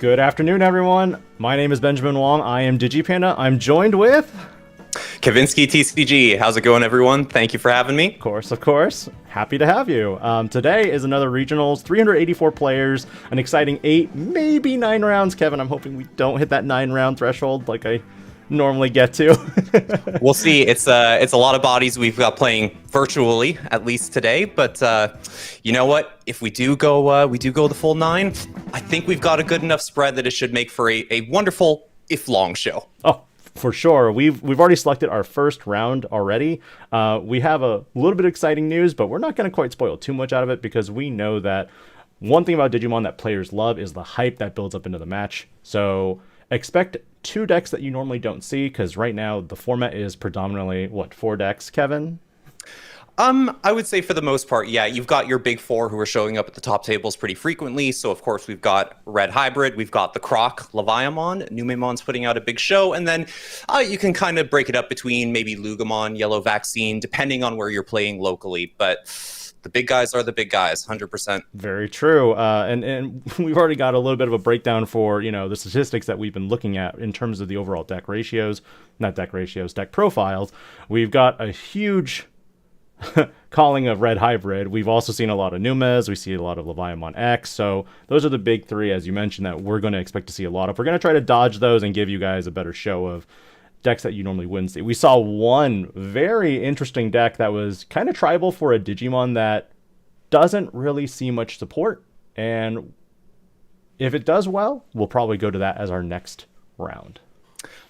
Good afternoon, everyone. My name is Benjamin Wong. I am DIGI-PANDA. I'm joined with... Kevinskitcg TCG. How's it going, everyone? Thank you for having me. Of course. Happy to have you. Today is another regionals, 384 players, an exciting 8, maybe 9 rounds. Kevin, I'm hoping we don't hit that 9-round threshold like I normally get to. We'll see. It's a lot of bodies we've got playing virtually, at least today. But you know what? If we do go the full 9, I think we've got a good enough spread that it should make for a wonderful, if long, show. Oh, for sure. We've already selected our first round already. We have a little bit of exciting news, but we're not going to quite spoil too much out of it because we know that one thing about Digimon that players love is the hype that builds up into the match. So expect 2 decks that you normally don't see, because right now the format is predominantly, 4 decks, Kevin? I would say for the most part, yeah, you've got your big 4 who are showing up at the top tables pretty frequently. So, of course, we've got Red Hybrid, we've got the Croc, Leviamon, Numemon's putting out a big show, and then you can kind of break it up between maybe Lugamon, Yellow Vaccine, depending on where you're playing locally. But the big guys are the big guys, 100%. Very true. And we've already got a little bit of a breakdown for, the statistics that we've been looking at in terms of the overall deck ratios, deck profiles. We've got a huge calling of Red Hybrid. We've also seen a lot of Numes. We see a lot of Leviamon X. So those are the big 3, as you mentioned, that we're going to expect to see a lot of. We're going to try to dodge those and give you guys a better show of decks that you normally wouldn't see. We saw one very interesting deck that was kind of tribal for a Digimon that doesn't really see much support. And if it does well, we'll probably go to that as our next round.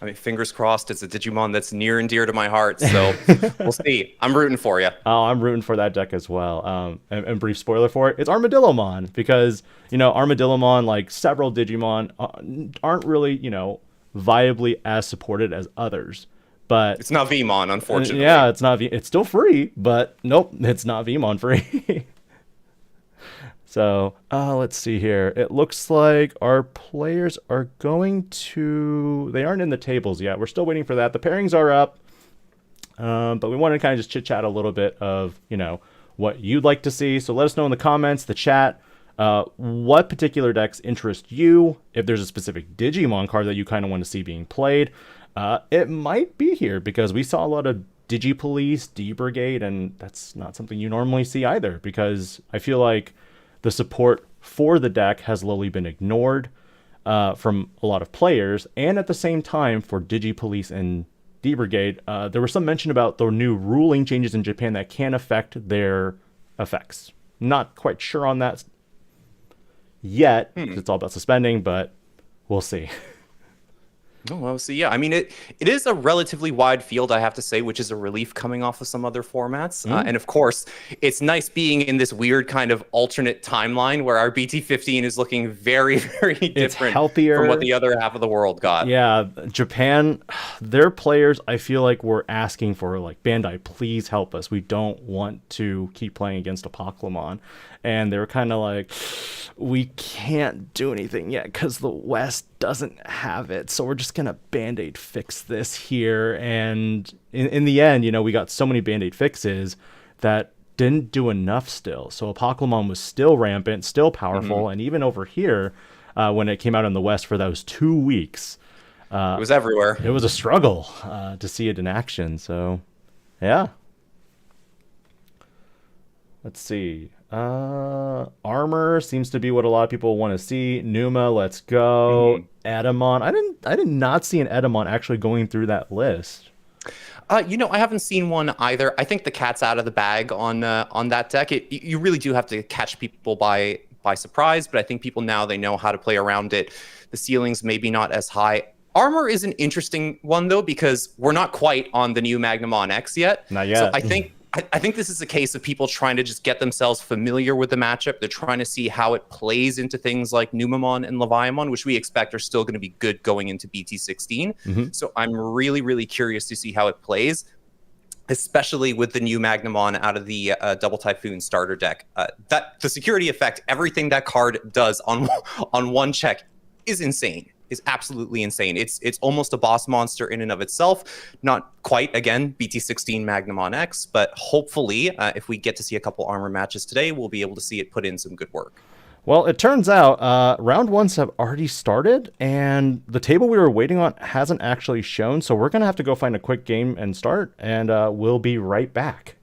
I mean, fingers crossed, it's a Digimon that's near and dear to my heart, so we'll see. I'm rooting for you. Oh, I'm rooting for that deck as well. And brief spoiler for it, it's Armadillomon, because, Armadillomon, like several Digimon, aren't really, viably as supported as others. But it's not Vmon, unfortunately. Yeah, it's not it's still free, but nope, it's not Vmon free. So, let's see here. It looks like our players are going to... They aren't in the tables yet. We're still waiting for that. The pairings are up. But we want to kind of just chit-chat a little bit of, what you'd like to see. So let us know in the comments, the chat, what particular decks interest you. If there's a specific Digimon card that you kind of want to see being played, it might be here, because we saw a lot of Digi-Police, D-Brigade, and that's not something you normally see either, because I feel like the support for the deck has slowly been ignored from a lot of players. And at the same time, for Digi-Police and D-Brigade, there was some mention about the new ruling changes in Japan that can affect their effects. Not quite sure on that yet. It's all about suspending, but we'll see. Oh, well, see, yeah. I mean, it is a relatively wide field, I have to say, which is a relief coming off of some other formats. And of course, it's nice being in this weird kind of alternate timeline where our BT15 is looking very, very different from what the other half of the world got. Yeah, Japan, their players, I feel like we're asking for, like, Bandai, please help us. We don't want to keep playing against Apocalypse. And they were kind of like, we can't do anything yet because the West doesn't have it. So we're just going to Band-Aid fix this here. And in the end, we got so many Band-Aid fixes that didn't do enough still. So Apocalypse was still rampant, still powerful. And even over here, when it came out in the West for those 2 weeks, it was everywhere. It was a struggle to see it in action. So, yeah. Let's see. Armor seems to be what a lot of people want to see. Numa, let's go. Edamon. I did not see an Edamon actually going through that list. I haven't seen one either. I think the cat's out of the bag on that deck. You really do have to catch people by surprise, but I think people now, they know how to play around it. The ceiling's maybe not as high. Armor is an interesting one, though, because we're not quite on the new Magnamon X yet. Not yet. So I think this is a case of people trying to just get themselves familiar with the matchup. They're trying to see how it plays into things like Numemon and Leviamon, which we expect are still going to be good going into BT16. So I'm really, really curious to see how it plays, especially with the new Magnamon out of the Double Typhoon starter deck. That the security effect, everything that card does on one check is insane. Is absolutely insane. It's almost a boss monster in and of itself. Not quite, again, BT16 Magnamon X, but hopefully, if we get to see a couple armor matches today, we'll be able to see it put in some good work. Well, it turns out round ones have already started, and the table we were waiting on hasn't actually shown, so we're going to have to go find a quick game and start, and we'll be right back.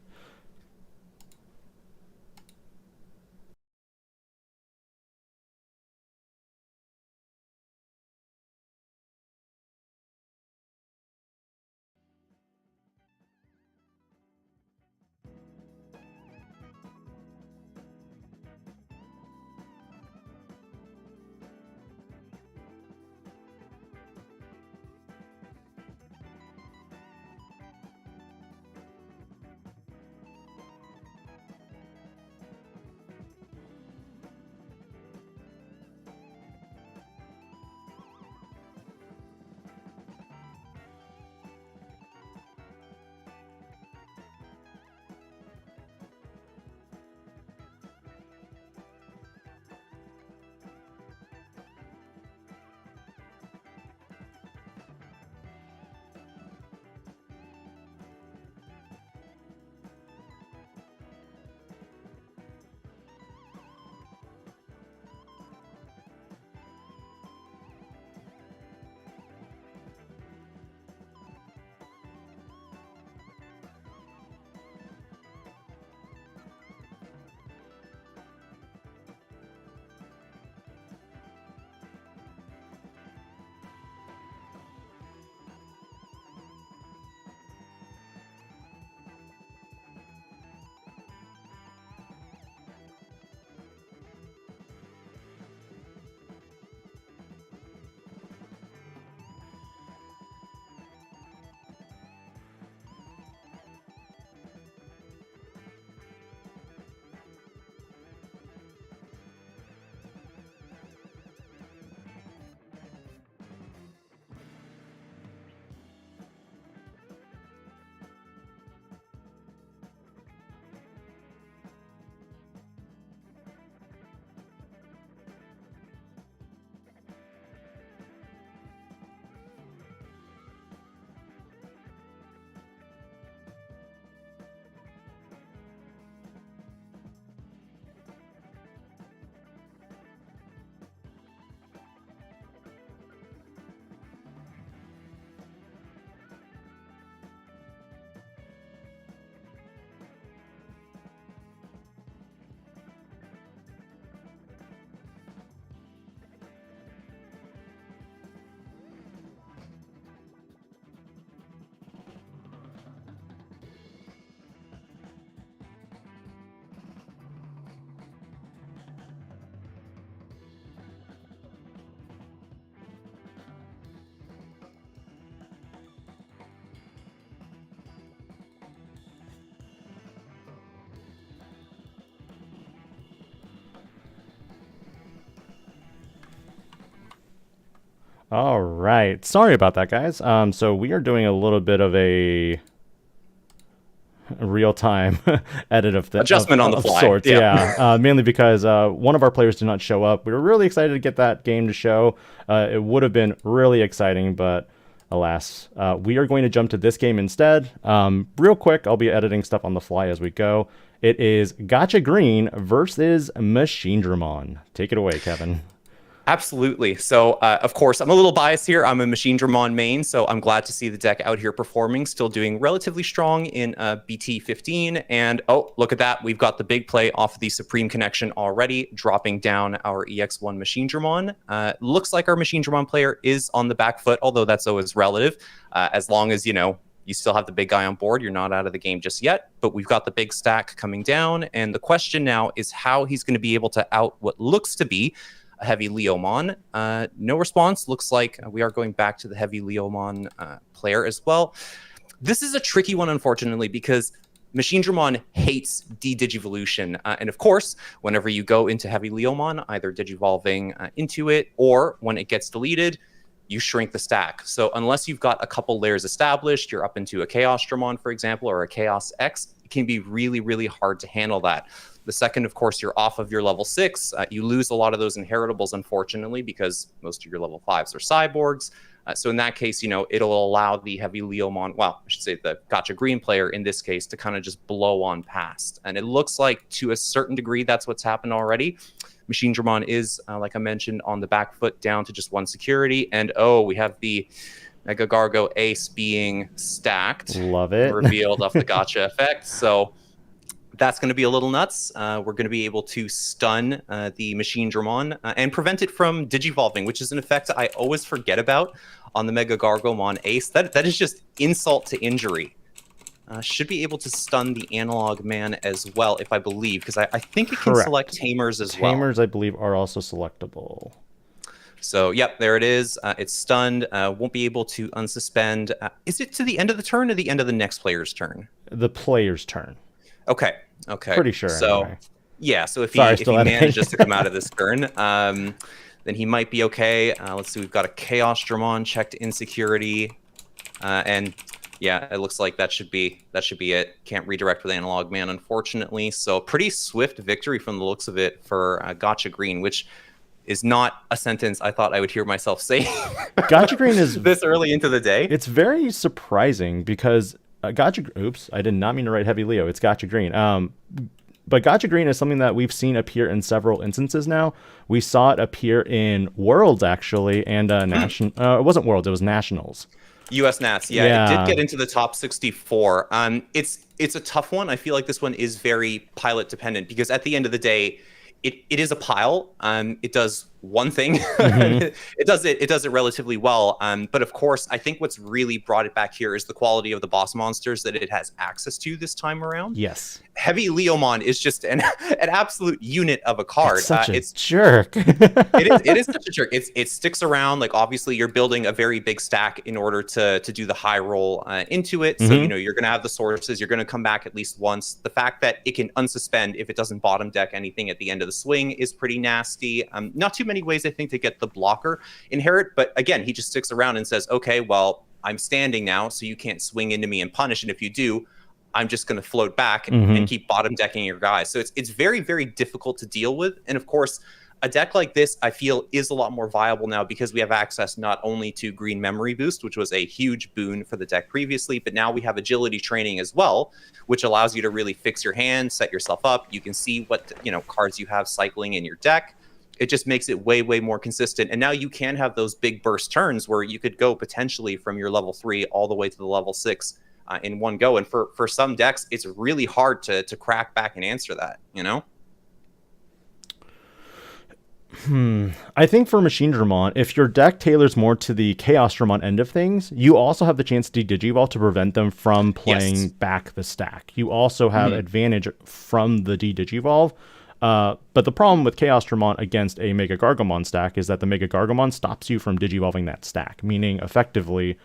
All right. Sorry about that, guys. So we are doing a little bit of a real-time edit of the Adjustment on the fly. Sorts. Yeah. Mainly because one of our players did not show up. We were really excited to get that game to show. It would have been really exciting, but alas, we are going to jump to this game instead. Real quick, I'll be editing stuff on the fly as we go. It is Gatcha Green versus Machinedramon. Take it away, Kevin. Absolutely. So, of course, I'm a little biased here. I'm a Machinedramon main, so I'm glad to see the deck out here performing, still doing relatively strong in BT 15. And, oh, look at that. We've got the big play off of the Supreme Connection already, dropping down our EX1 Machinedramon. Looks like our Machinedramon player is on the back foot, although that's always relative. As long as, you still have the big guy on board, you're not out of the game just yet. But we've got the big stack coming down. And the question now is how he's going to be able to out what looks to be a heavy Leomon. No response. Looks like we are going back to the heavy Leomon player as well. This is a tricky one, unfortunately, because Machinedramon hates de-digivolution. And of course, whenever you go into heavy Leomon, either digivolving into it or when it gets deleted, you shrink the stack. So unless you've got a couple layers established, you're up into a Chaosdramon, for example, or a Chaos X, it can be really, really hard to handle that. The second, of course, you're off of your level 6. You lose a lot of those inheritables, unfortunately, because most of your level 5s are cyborgs. So in that case, it'll allow the heavy Leomon, well, I should say the Gatcha Green player in this case, to kind of just blow on past. And it looks like to a certain degree that's what's happened already. Machinedramon is, like I mentioned, on the back foot down to just 1 security. And oh, we have the Mega Gargo Ace being stacked. Love it. Revealed off the Gotcha effect. So that's going to be a little nuts. We're going to be able to stun the Machinedramon and prevent it from digivolving, which is an effect I always forget about on the Mega Gargomon Ace. That is just insult to injury. Should be able to stun the Analog Man as well, if I believe, because I think it can select Tamers as well. Tamers, I believe, are also selectable. So, yep, there it is. It's stunned. Won't be able to unsuspend. Is it to the end of the turn or the end of the next player's turn? The player's turn. Okay. Pretty sure. So, anyway. Yeah. So if he manages to come out of this turn, then he might be okay. Let's see. We've got a Chaos Dramon checked insecurity, and yeah, it looks like that should be it. Can't redirect with Analog Man, unfortunately. So pretty swift victory from the looks of it for Gotcha Green, which is not a sentence I thought I would hear myself say. Gotcha Green is this early into the day. It's very surprising because Gotcha. Oops, I did not mean to write Heavy Leo. It's Gotcha Green. But Gotcha Green is something that we've seen appear in several instances now. We saw it appear in Worlds actually, and national. It wasn't Worlds. It was Nationals. US Nats, yeah, it did get into the top 64. It's a tough one. I feel like this one is very pilot dependent because at the end of the day, it is a pile. It does one thing. It does it relatively well. But of course, I think what's really brought it back here is the quality of the boss monsters that it has access to this time around. Yes. Heavy Leomon is just an absolute unit of a card. It's such a jerk. it is such a jerk. It sticks around. Like obviously you're building a very big stack in order to do the high roll into it. So you're gonna have the sources. You're gonna come back at least once. The fact that it can unsuspend if it doesn't bottom deck anything at the end of the swing is pretty nasty. Not too many ways I think to get the blocker inherit, but again he just sticks around and says, okay, well I'm standing now, so you can't swing into me and punish, and if you do, I'm just going to float back and keep bottom decking your guys. So it's very, very difficult to deal with. And of course, a deck like this, I feel, is a lot more viable now because we have access not only to Green Memory Boost, which was a huge boon for the deck previously, but now we have Agility Training as well, which allows you to really fix your hand, set yourself up. You can see what cards you have cycling in your deck. It just makes it way, way more consistent. And now you can have those big burst turns where you could go potentially from your level 3 all the way to the level 6 in one go. And for some decks, it's really hard to crack back and answer that, I think for Machinedramon, if your deck tailors more to the Chaos Dramon end of things, you also have the chance to Digivolve to prevent them from playing back the stack. You also have advantage from the Digivolve. But the problem with Chaos Dramon against a Mega Gargomon stack is that the Mega Gargomon stops you from Digivolving that stack, meaning effectively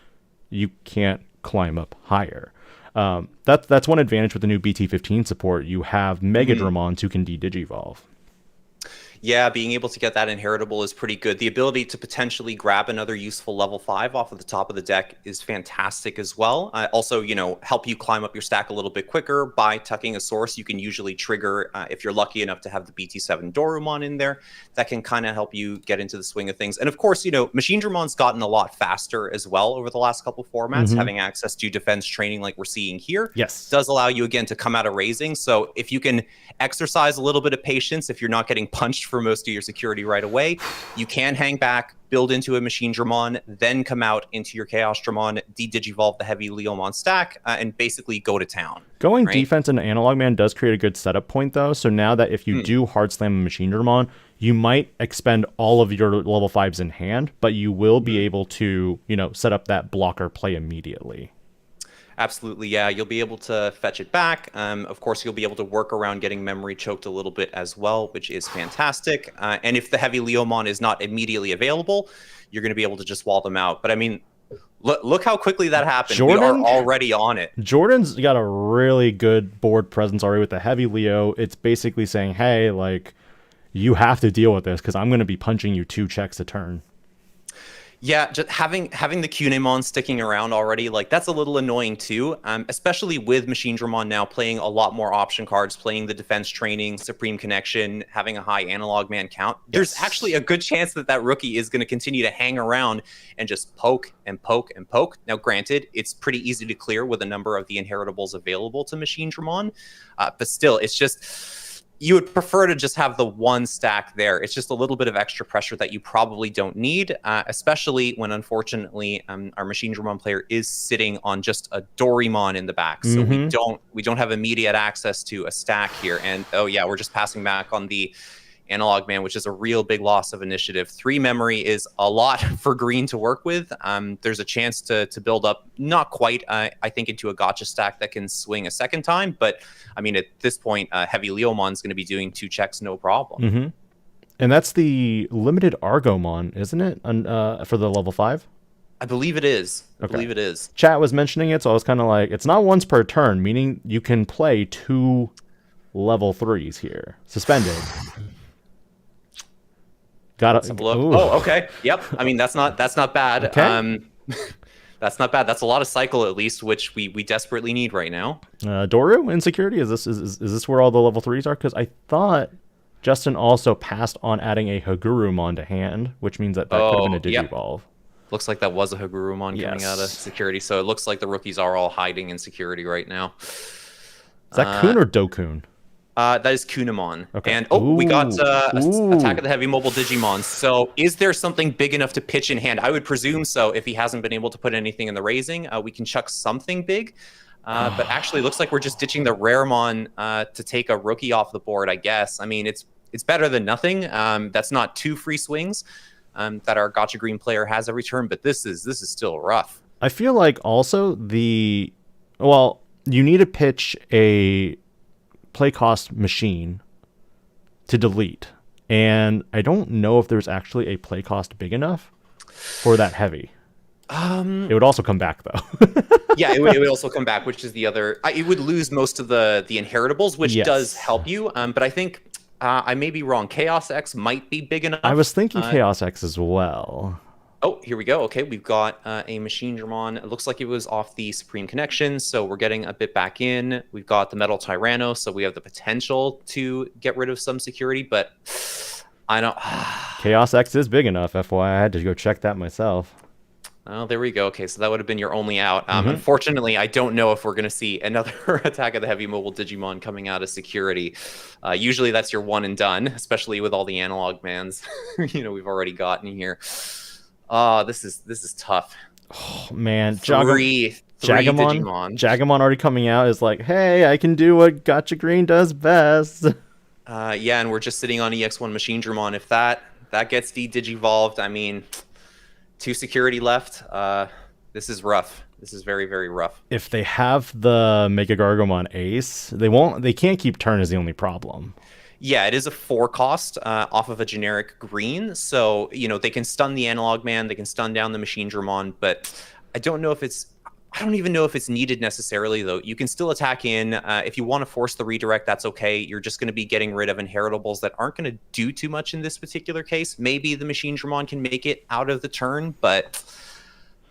you can't climb up higher. That's one advantage with the new BT15 support. You have Megadramons who can Digivolve. Yeah, being able to get that inheritable is pretty good. The ability to potentially grab another useful level 5 off of the top of the deck is fantastic as well. Also, help you climb up your stack a little bit quicker by tucking a source. You can usually trigger, if you're lucky enough to have the BT7 Dorumon in there, that can kind of help you get into the swing of things. And of course, Machinedramon's gotten a lot faster as well over the last couple formats. Having access to defense training like we're seeing here does allow you, again, to come out of raising. So if you can exercise a little bit of patience, if you're not getting punched for most of your security right away, you can hang back, build into a Machinedramon, then come out into your Chaos Dramon, Digivolve the Heavy Leomon stack, and basically go to town. Going defense into Analog Man does create a good setup point, though. So now that if you do hard slam a Machinedramon, you might expend all of your level 5s in hand, but you will be able to, set up that blocker play immediately. Absolutely, yeah. You'll be able to fetch it back. Of course, you'll be able to work around getting memory choked a little bit as well, which is fantastic. And if the Heavy Leomon is not immediately available, you're going to be able to just wall them out. But I mean, look how quickly that happened. We are already on it. Jordan's got a really good board presence already with the Heavy Leo. It's basically saying, hey, you have to deal with this because I'm going to be punching you 2 checks a turn. Yeah, just having the Cunemon sticking around already, that's a little annoying too, especially with Machinedramon now playing a lot more option cards, playing the defense training, Supreme Connection, having a high Analog Man count. There's actually a good chance that rookie is going to continue to hang around and just poke and poke and poke. Now, granted, it's pretty easy to clear with a number of the inheritables available to Machinedramon, but still, it's just... you would prefer to just have the one stack there. It's just a little bit of extra pressure that you probably don't need, especially when, unfortunately, our Machinedramon player is sitting on just a Doraemon in the back. So we don't have immediate access to a stack here. And oh yeah, we're just passing back on the Analog Man, which is a real big loss of initiative. 3 memory is a lot for green to work with. There's a chance to build up, not quite, I think, into a Gotcha stack that can swing a second time. But, I mean, at this point, Heavy Leomon's going to be doing 2 checks, no problem. And that's the limited Argomon, isn't it, for the level 5? I believe it is. I believe it is. Chat was mentioning it, so I was kind of like, it's not once per turn, meaning you can play 2 level 3s here. Suspended. Got it. Oh, okay. Yep. I mean, that's not bad. Okay. That's not bad. That's a lot of cycle, at least, which we desperately need right now. Doru insecurity. Is this where all the level 3s are? Because I thought Justin also passed on adding a Hagurumon to hand, which means that could have been a Digivolve. Looks like that was a Hagurumon coming out of security. So it looks like the rookies are all hiding in security right now. Is that Kun or Dokun? That is Kunamon. Okay. And we got Attack of the Heavy Mobile Digimon. So is there something big enough to pitch in hand? I would presume so. If he hasn't been able to put anything in the raising, we can chuck something big. But actually, looks like we're just ditching the Raremon to take a rookie off the board, I guess. I mean, it's better than nothing. That's not 2 free swings that our Gotcha Green player has every turn, but this is still rough. I feel like also you need to pitch a play cost machine to delete, and I don't know if there's actually a play cost big enough for that heavy. It would also come back though. Yeah, it would also come back, which is the other. It would lose most of the inheritables, which does help you. But I think I may be wrong. Chaos X might be big enough. I was thinking Chaos X as well. Oh, here we go. Okay, we've got a Machinedramon. It looks like it was off the Supreme Connection, so we're getting a bit back in. We've got the Metal Tyranno, so we have the potential to get rid of some security, but I don't... Chaos X is big enough, FYI. I had to go check that myself. Oh, there we go. Okay, so that would have been your only out. Unfortunately, I don't know if we're going to see another Attack of the Heavy Mobile Digimon coming out of security. Usually that's your one and done, especially with all the Analog Mans we've already gotten here. This is tough. Oh man, three Digimon. Jagamon already coming out is like, hey, I can do what Gotcha Green does best. Yeah, and we're just sitting on EX1 Machinedramon. If that gets Digivolved, I mean, 2 security left. This is rough. This is very, very rough. If they have the Mega Gargomon Ace, they can't keep turn is the only problem. Yeah, it is a 4 cost off of a generic green. So, they can stun the Analog Man, they can stun down the Machinedramon, but I don't even know if it's needed necessarily, though. You can still attack in. If you want to force the redirect, that's okay. You're just going to be getting rid of inheritables that aren't going to do too much in this particular case. Maybe the Machinedramon can make it out of the turn, but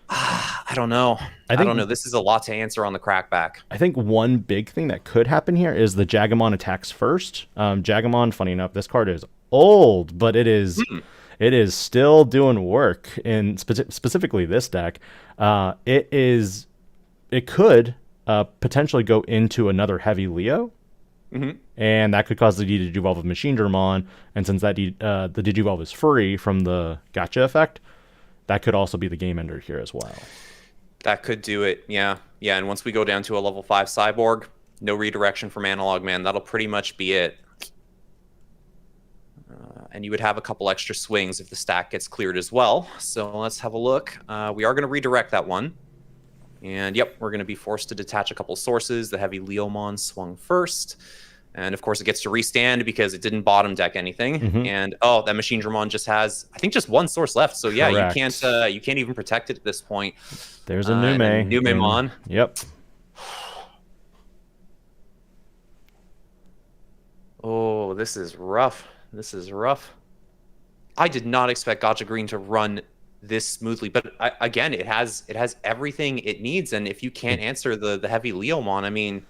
I don't know. I don't know. This is a lot to answer on the crackback. I think one big thing that could happen here is the Jagamon attacks first. Jagamon, funny enough, this card is old, but it is still doing work in specifically this deck. It could potentially go into another heavy Leo, and that could cause the Digivolve of Machinedramon. And since that the Digivolve is free from the Gotcha effect, that could also be the game ender here as well. That could do it, yeah. Yeah, and once we go down to a level 5 Cyborg, no redirection from Analog Man. That'll pretty much be it. And you would have a couple extra swings if the stack gets cleared as well. So let's have a look. We are going to redirect that one. And yep, we're going to be forced to detach a couple sources. The Heavy Leomon swung first. And of course it gets to restand because it didn't bottom deck anything. And that Machinedramon just has, I think, just 1 source left. So yeah, correct. You can't even protect it at this point. There's a Numemon. Yep. Oh, this is rough. This is rough. I did not expect Gotcha Green to run this smoothly, but again, it has everything it needs. And if you can't answer the Heavy Leomon, I mean,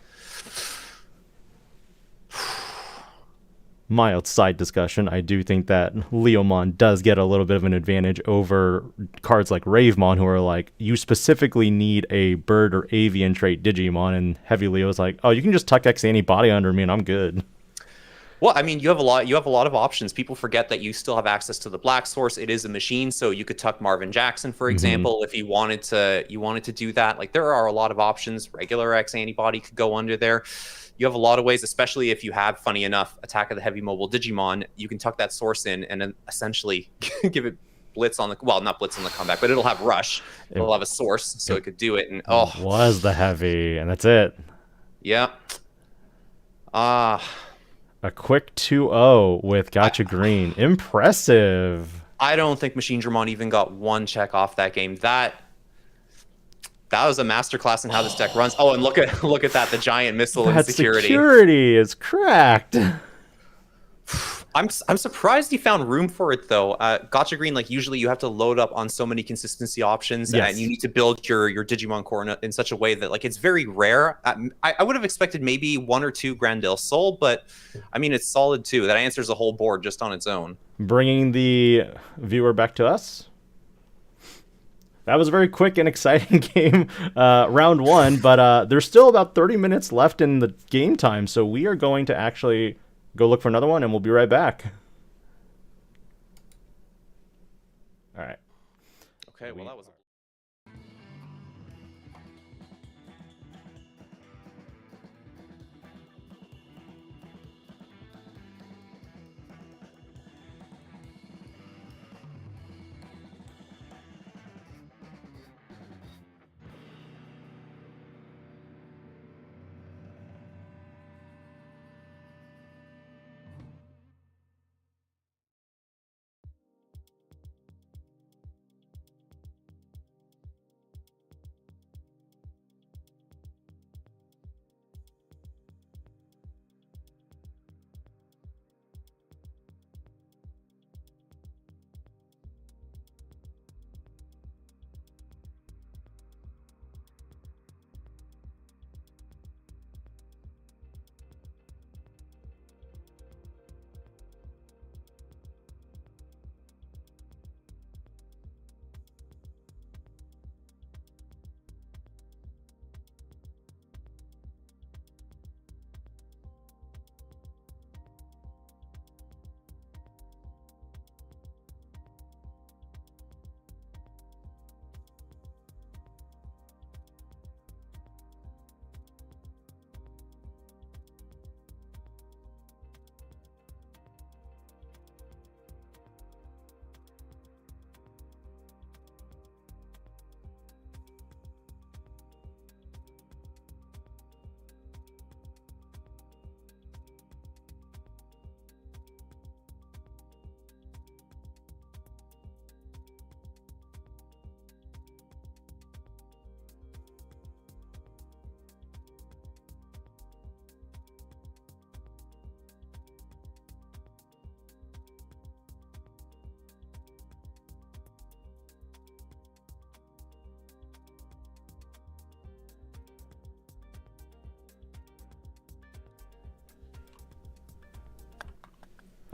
mild side discussion, I do think that Leomon does get a little bit of an advantage over cards like Ravemon, who are like, you specifically need a bird or avian trait Digimon, and Heavy Leo is like, oh, you can just tuck X-antibody under me and I'm good. Well, I mean, you have a lot of options. People forget that you still have access to the black source. It is a machine, so you could tuck Marvin Jackson, for example, if you wanted to do that. Like, there are a lot of options. Regular x-antibody could go under there. You have a lot of ways, especially if you have, funny enough, Attack of the Heavy Mobile Digimon. You can tuck that source in and then essentially give it blitz on the, well, not blitz on the comeback, but it'll have rush. It'll have a source, so it could do it. And was the heavy, and that's it. Yeah. A quick 2-0 with Gatcha Green. Impressive. I don't think Machinedramon even got one check off that game. That was a masterclass in how this deck runs. Oh, and look at that, the giant missile and security. Security is cracked. I'm surprised he found room for it though. Gatcha Green, like, usually you have to load up on so many consistency options, and you need to build your Digimon core in such a way that, like, it's very rare. I would have expected maybe 1 or 2 Grandel Soul, but I mean, it's solid too. That answers the whole board just on its own. Bringing the viewer back to us. That was a very quick and exciting game, round 1, but there's still about 30 minutes left in the game time, so we are going to actually go look for another one, and we'll be right back. All right. Okay, well, that was...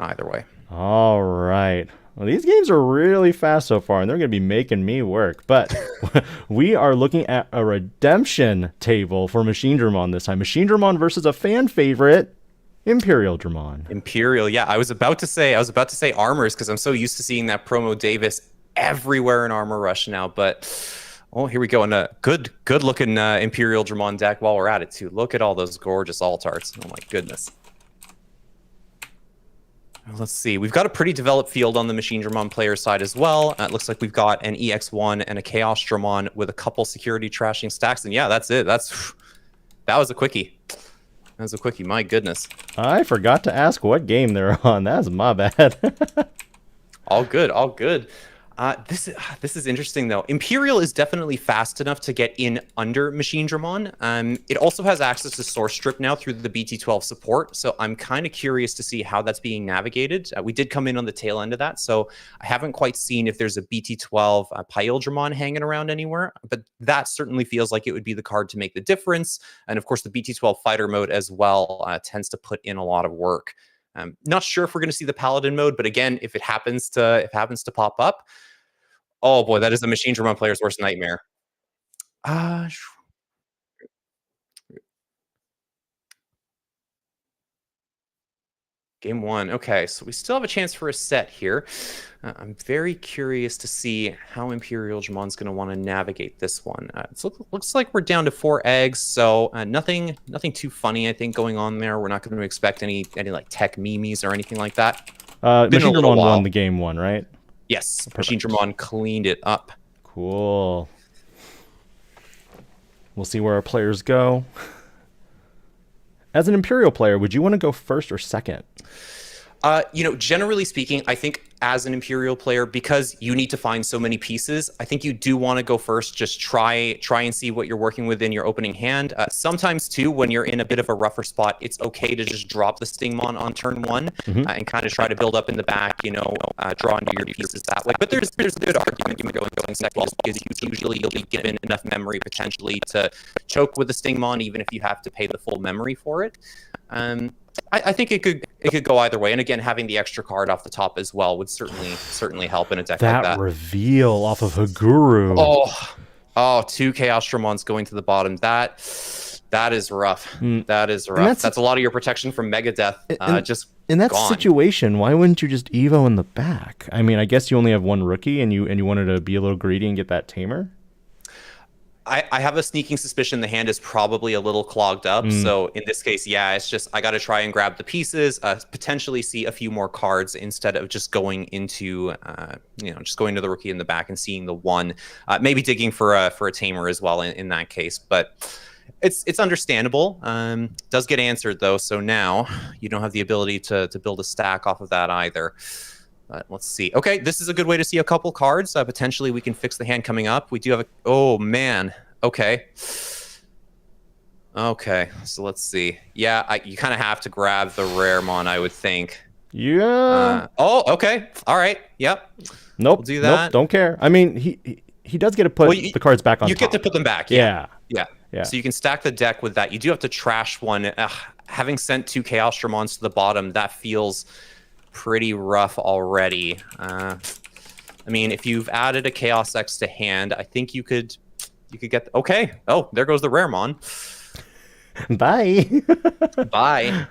Either way. All right. Well, these games are really fast so far, and they're going to be making me work. But we are looking at a redemption table for Machinedramon this time. Machinedramon versus a fan favorite, Imperialdramon. Imperial, yeah. I was about to say Armors, because I'm so used to seeing that promo Davis everywhere in Armor Rush now. But oh, here we go. And a good looking Imperialdramon deck while we're at it too. Look at all those gorgeous alt-arts. Oh my goodness. Let's see. We've got a pretty developed field on the Machinedramon player side as well. It looks like we've got an EX1 and a Chaosdramon with a couple security trashing stacks. And yeah, that's it. That was a quickie. That was a quickie. My goodness. I forgot to ask what game they're on. That's my bad. All good. All good. This is interesting though. Imperial is definitely fast enough to get in under Machinedramon. It also has access to Source Strip now through the BT12 support, so I'm kind of curious to see how that's being navigated. We did come in on the tail end of that, so I haven't quite seen if there's a BT12 Pyldramon hanging around anywhere, but that certainly feels like it would be the card to make the difference. And of course, the BT12 fighter mode as well tends to put in a lot of work. Not sure if we're going to see the Paladin mode, but again, if it happens to pop up, oh boy, that is the Machinedramon player's worst nightmare. Game one. Okay, so we still have a chance for a set here. I'm very curious to see how Imperialdramon's going to want to navigate this one. Looks like we're down to 4 eggs, so nothing too funny, I think, going on there. We're not going to expect any like tech memes or anything like that. Machinedramon won the game one, right? Yes, Machinedramon cleaned it up. Cool. We'll see where our players go. As an Imperial player, would you want to go first or second? Generally speaking, I think as an Imperial player, because you need to find so many pieces, I think you do want to go first. Just try and see what you're working with in your opening hand. Sometimes too, when you're in a bit of a rougher spot, it's okay to just drop the Stingmon on turn one and kind of try to build up in the back. Draw into your pieces that way. But there's a good argument you going second, just because usually you'll be given enough memory potentially to choke with the Stingmon, even if you have to pay the full memory for it. I think it could go either way, and again, having the extra card off the top as well would certainly help in a deck like that. That reveal off of Haguru. Oh, 2 Chaosdramons going to the bottom. That is rough. That is rough. That's a lot of your protection from Megadeth. Just in that gone. situation, why wouldn't you just Evo in the back? I mean, I guess you only have one rookie, and you wanted to be a little greedy and get that tamer. I have a sneaking suspicion the hand is probably a little clogged up. So in this case, yeah, it's just I got to try and grab the pieces, potentially see a few more cards instead of just going into, just going to the rookie in the back and seeing the one. Maybe digging for a tamer as well in that case, but it's understandable. Does get answered though, so now you don't have the ability to build a stack off of that either. But let's see. Okay, this is a good way to see a couple cards. Potentially, we can fix the hand coming up. We do have a... Oh, man. Okay. Okay, so let's see. Yeah, you kind of have to grab the Raremon, I would think. Yeah. Okay. All right. Yep. Nope. We'll do that. Nope, don't care. I mean, he does get to put the cards back on top. You get to put them back. Yeah. So you can stack the deck with that. You do have to trash one. Having sent 2 Chaosdramons to the bottom, that feels... pretty rough already. I mean, if you've added a Chaos X to hand, I think you could get... Okay. Oh, there goes the Raremon. Bye. Bye.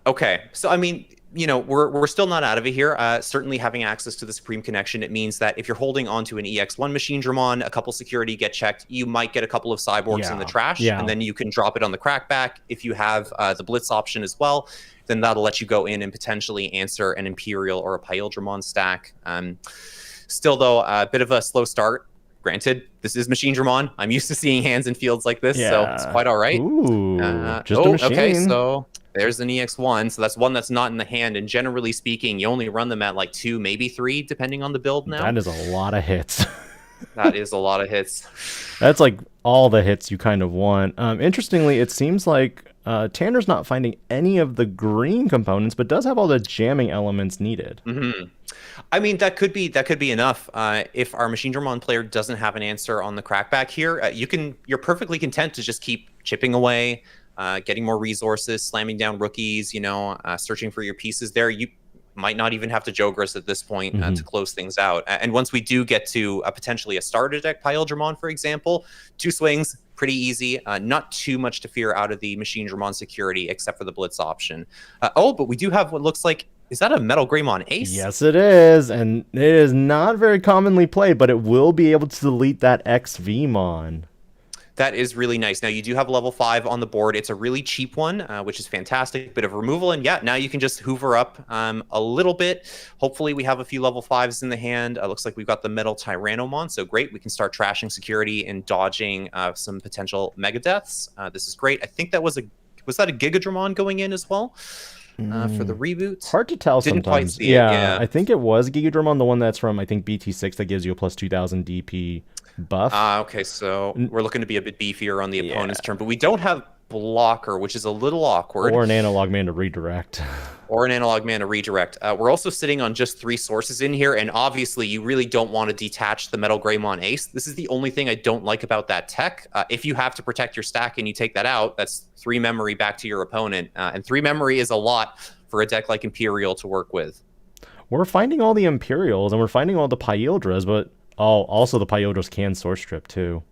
Okay. So, I mean, we're still not out of it here. Certainly having access to the Supreme Connection, it means that if you're holding onto an EX1 Machinedramon, a couple security get checked, you might get a couple of Cyborgs in the trash, and then you can drop it on the crackback. If you have the Blitz option as well, then that'll let you go in and potentially answer an Imperial or a Imperialdramon stack. Still, though, a bit of a slow start. Granted, this is Machinedramon. I'm used to seeing hands in fields like this, so it's quite all right. Ooh, just a machine. Okay, so there's an EX1. So that's one that's not in the hand, and generally speaking, you only run them at like 2, maybe 3, depending on the build now. That is a lot of hits. That is a lot of hits. That's like all the hits you kind of want. Interestingly, it seems like Tanner's not finding any of the green components, but does have all the jamming elements needed. I mean, that could be enough. If our Machinedramon player doesn't have an answer on the crackback here, you're perfectly content to just keep chipping away, getting more resources, slamming down rookies, searching for your pieces there. You might not even have to Jogras at this point to close things out. And once we do get to potentially a starter deck Imperialdramon, for example, 2 swings, pretty easy. Not too much to fear out of the Machinedramon security, except for the Blitz option. But we do have what looks like... Is that a Metal Greymon Ace? Yes, it is. And it is not very commonly played, but it will be able to delete that XVmon. That is really nice. Now, you do have level 5 on the board. It's a really cheap one, which is fantastic. Bit of removal, and yeah, now you can just hoover up a little bit. Hopefully, we have a few level 5s in the hand. Looks like we've got the Metal Tyrannomon, so great. We can start trashing security and dodging some potential Megadeths. This is great. I think that was that a Gigadramon going in as well? For the reboot. Hard to tell Didn't sometimes. Quite see it, yeah, I think it was Gigadramon, the one that's from, I think, BT6 that gives you a plus 2000 DP buff. Okay, so we're looking to be a bit beefier on the opponent's turn, but we don't have blocker, which is a little awkward. Or an analog man to redirect. We're also sitting on just 3 sources in here, and obviously you really don't want to detach the Metal Greymon Ace. This is the only thing I don't like about that tech. If you have to protect your stack and you take that out, that's 3 memory back to your opponent, and 3 memory is a lot for a deck like Imperial to work with. We're finding all the Imperials, and we're finding all the Pyildras, but also the Pyildras can source strip too.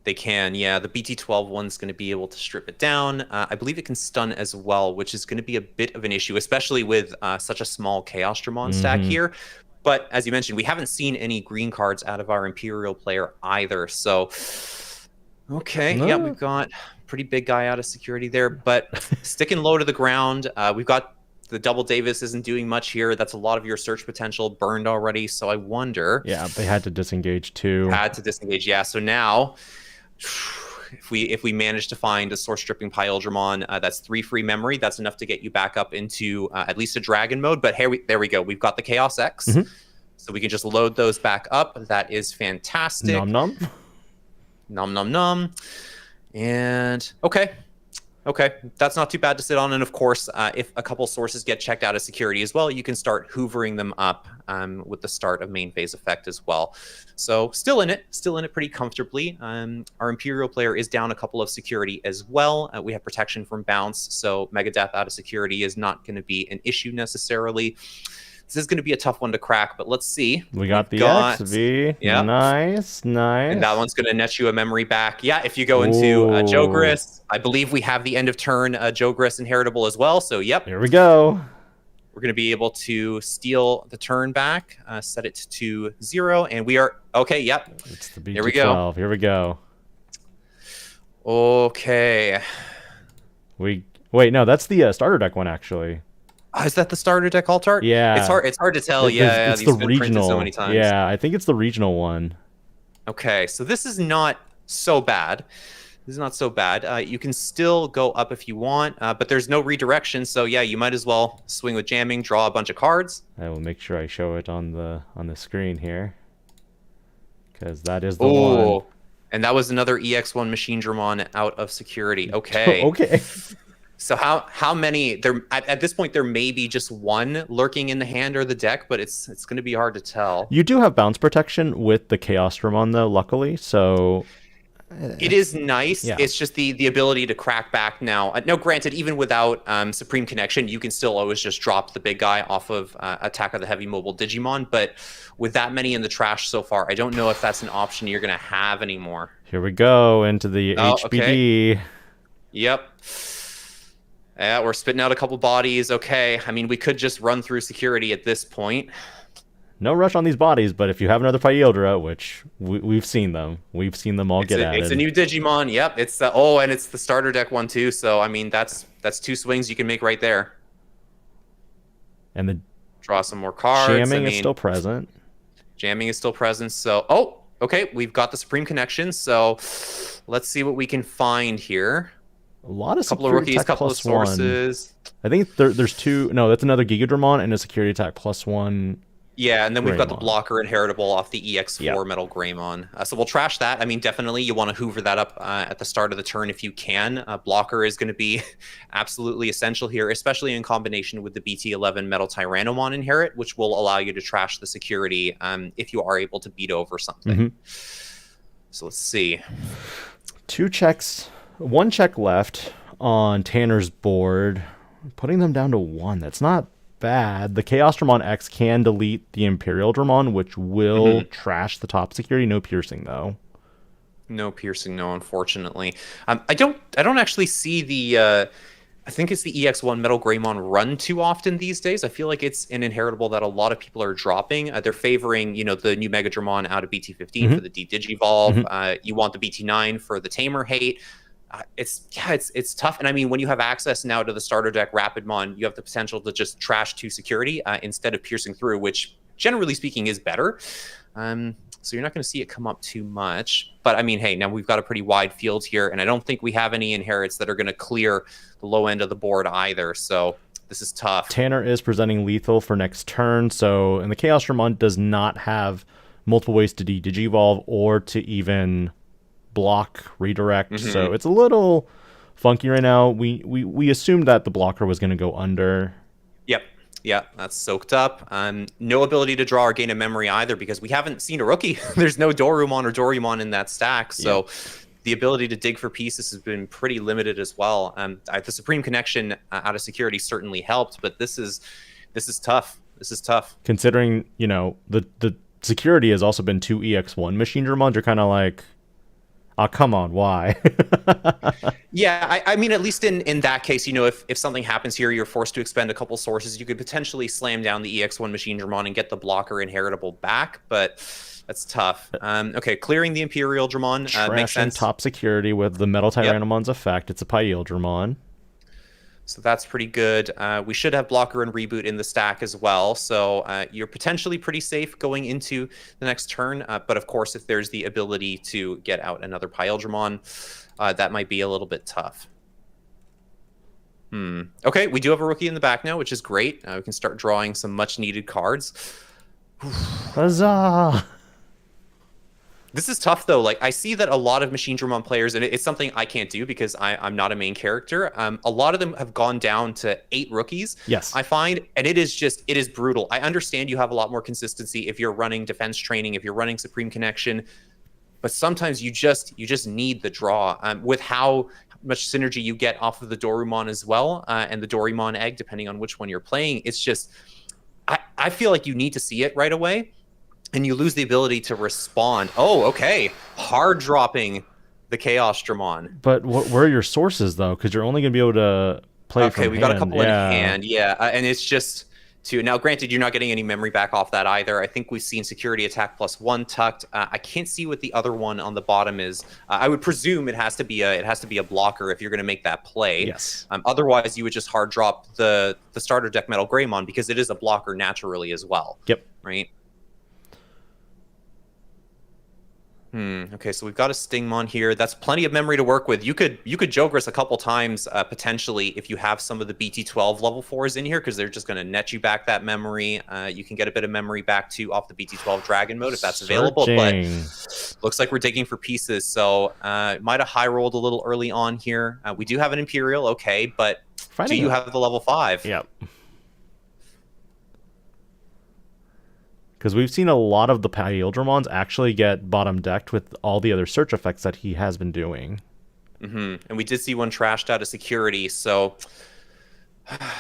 They can, yeah. The BT12 one's going to be able to strip it down. I believe it can stun as well, which is going to be a bit of an issue, especially with such a small Chaosdramon stack here. But as you mentioned, we haven't seen any green cards out of our Imperial player either. So, okay, yeah, we've got a pretty big guy out of security there. But sticking low to the ground, we've got the Double Davis isn't doing much here. That's a lot of your search potential burned already. So I wonder. Yeah, they had to disengage too. Had to disengage, yeah. So now, if we manage to find a source stripping Imperialdramon, that's 3 free memory. That's enough to get you back up into at least a dragon mode. But there we go. We've got the Chaos X, so we can just load those back up. That is fantastic. Nom nom. Nom nom nom. And okay, that's not too bad to sit on. And of course, if a couple sources get checked out of security as well, you can start hoovering them up with the start of main phase effect as well. So still in it pretty comfortably. Our Imperial player is down a couple of security as well. We have protection from bounce, so Mega Death out of security is not going to be an issue necessarily. This is going to be a tough one to crack, but let's see. We got the XV. Yeah. Nice. And that one's going to net you a memory back. Yeah, if you go into Jogris, I believe we have the end of turn Jogris inheritable as well. So, yep. Here we go. We're going to be able to steal the turn back, set it to 0, and we are... Okay, yep. It's the BT12. Here we go. Here we go. Okay. Wait, no, that's the starter deck one, actually. Is that the starter deck alt art? Yeah. It's hard to tell. Yeah, it's the regional. So many times. Yeah, I think it's the regional one. Okay, so this is not so bad. This is not so bad. You can still go up if you want, but there's no redirection. So yeah, you might as well swing with jamming, draw a bunch of cards. I will make sure I show it on the screen here, because that is the one. And that was another EX1 Machinedramon out of security. Okay. Okay. So how many there at this point there may be just one lurking in the hand or the deck, but it's going to be hard to tell. You do have bounce protection with the Chaosdramon though, luckily. So it is nice. Yeah. It's just the ability to crack back now. No, granted, even without Supreme Connection, you can still always just drop the big guy off of Attack of the Heavy Mobile Digimon. But with that many in the trash so far, I don't know if that's an option you're going to have anymore. Here we go into the HBD. Okay. Yep. Yeah, we're spitting out a couple bodies. Okay, I mean, we could just run through security at this point. No rush on these bodies, but if you have another Pyildra, which we've seen them all get added. It's a new Digimon. Yep, it's and it's the starter deck one too. So I mean, that's 2 swings you can make right there. And the draw some more cards. Jamming is still present. Jamming is still present. So okay, we've got the Supreme Connection. So let's see what we can find here. A lot of couple of rookies, couple of sources. I think there's 2. No, that's another Gigadramon and a security attack +1. Yeah, and then we've got the blocker inheritable off the EX4 Metal Greymon. So we'll trash that. I mean, definitely you want to hoover that up at the start of the turn if you can. Blocker is going to be absolutely essential here, especially in combination with the BT11 Metal Tyrannomon inherit, which will allow you to trash the security if you are able to beat over something. So let's see. 2 checks. 1 check left on Tanner's board, putting them down to 1. That's not bad. The Chaosdramon X can delete the Imperialdramon, which will trash the top security. No piercing though. No piercing, no. Unfortunately, I don't actually see the. I think it's the EX1 Metal Greymon run too often these days. I feel like it's an inheritable that a lot of people are dropping. They're favoring, the new Megadramon out of BT15 for the D-Digivolve. You want the BT9 for the Tamer hate. It's tough, and I mean, when you have access now to the starter deck Rapidmon, you have the potential to just trash 2 security instead of piercing through, which generally speaking is better. So you're not going to see it come up too much, but I mean, hey, now we've got a pretty wide field here, and I don't think we have any inherits that are going to clear the low end of the board either. So this is tough. Tanner is presenting lethal for next turn, and the Chaosdramon does not have multiple ways to Digivolve or to even block, redirect, so it's a little funky right now. We assumed that the blocker was going to go under. Yep, that's soaked up. No ability to draw or gain a memory either, because we haven't seen a rookie. There's no Dorumon or Dorumon in that stack, so the ability to dig for pieces has been pretty limited as well. The Supreme Connection out of security certainly helped, but this is tough. This is tough, considering the security has also been 2 EX1 Machinedramons. You're kind of like, Oh, come on, why? Yeah, I mean, at least in that case, you know, if something happens here, you're forced to expend a couple sources, you could potentially slam down the EX1 Machinedramon and get the blocker inheritable back, but that's tough. Okay, clearing the Imperialdramon makes Trashing sense. top security with the Metal Tyrannomon's effect. It's a Pyeldramon. So that's pretty good. We should have blocker and reboot in the stack as well. So you're potentially pretty safe going into the next turn. But of course, if there's the ability to get out another Pyeldramon, that might be a little bit tough. Okay, we do have a rookie in the back now, which is great. We can start drawing some much needed cards. Huzzah! This is tough, though. Like, I see that a lot of Machinedramon players, and it's something I can't do because I'm not a main character. A lot of them have gone down to 8 rookies. Yes. I find, and it is brutal. I understand you have a lot more consistency if you're running defense training, if you're running Supreme Connection, but sometimes you just need the draw. With how much synergy you get off of the Dorumon as well, and the Dorimon egg, depending on which one you're playing, it's just, I feel like you need to see it right away. And you lose the ability to respond. Oh, okay. Hard dropping the Chaosdramon. But where are your sources, though? Because you're only going to be able to play from Okay, we hand. got a couple in hand. Yeah, and it's just to... Now, granted, you're not getting any memory back off that either. I think we've seen security attack +1 tucked. I can't see what the other one on the bottom is. I would presume it has to be a blocker if you're going to make that play. Yes. Otherwise, you would just hard drop the starter deck Metal Greymon because it is a blocker naturally as well. Yep. Right? Okay, so we've got a Stingmon here. That's plenty of memory to work with. You could Jogris a couple times potentially if you have some of the BT12 level 4s in here because they're just going to net you back that memory. You can get a bit of memory back too off the BT12 Dragon mode if that's available. But looks like we're digging for pieces. So might have high rolled a little early on here. We do have an Imperial, okay, but do you have the level 5? Yep. Because we've seen a lot of the Pyeldramons actually get bottom decked with all the other search effects that he has been doing. And we did see one trashed out of security, so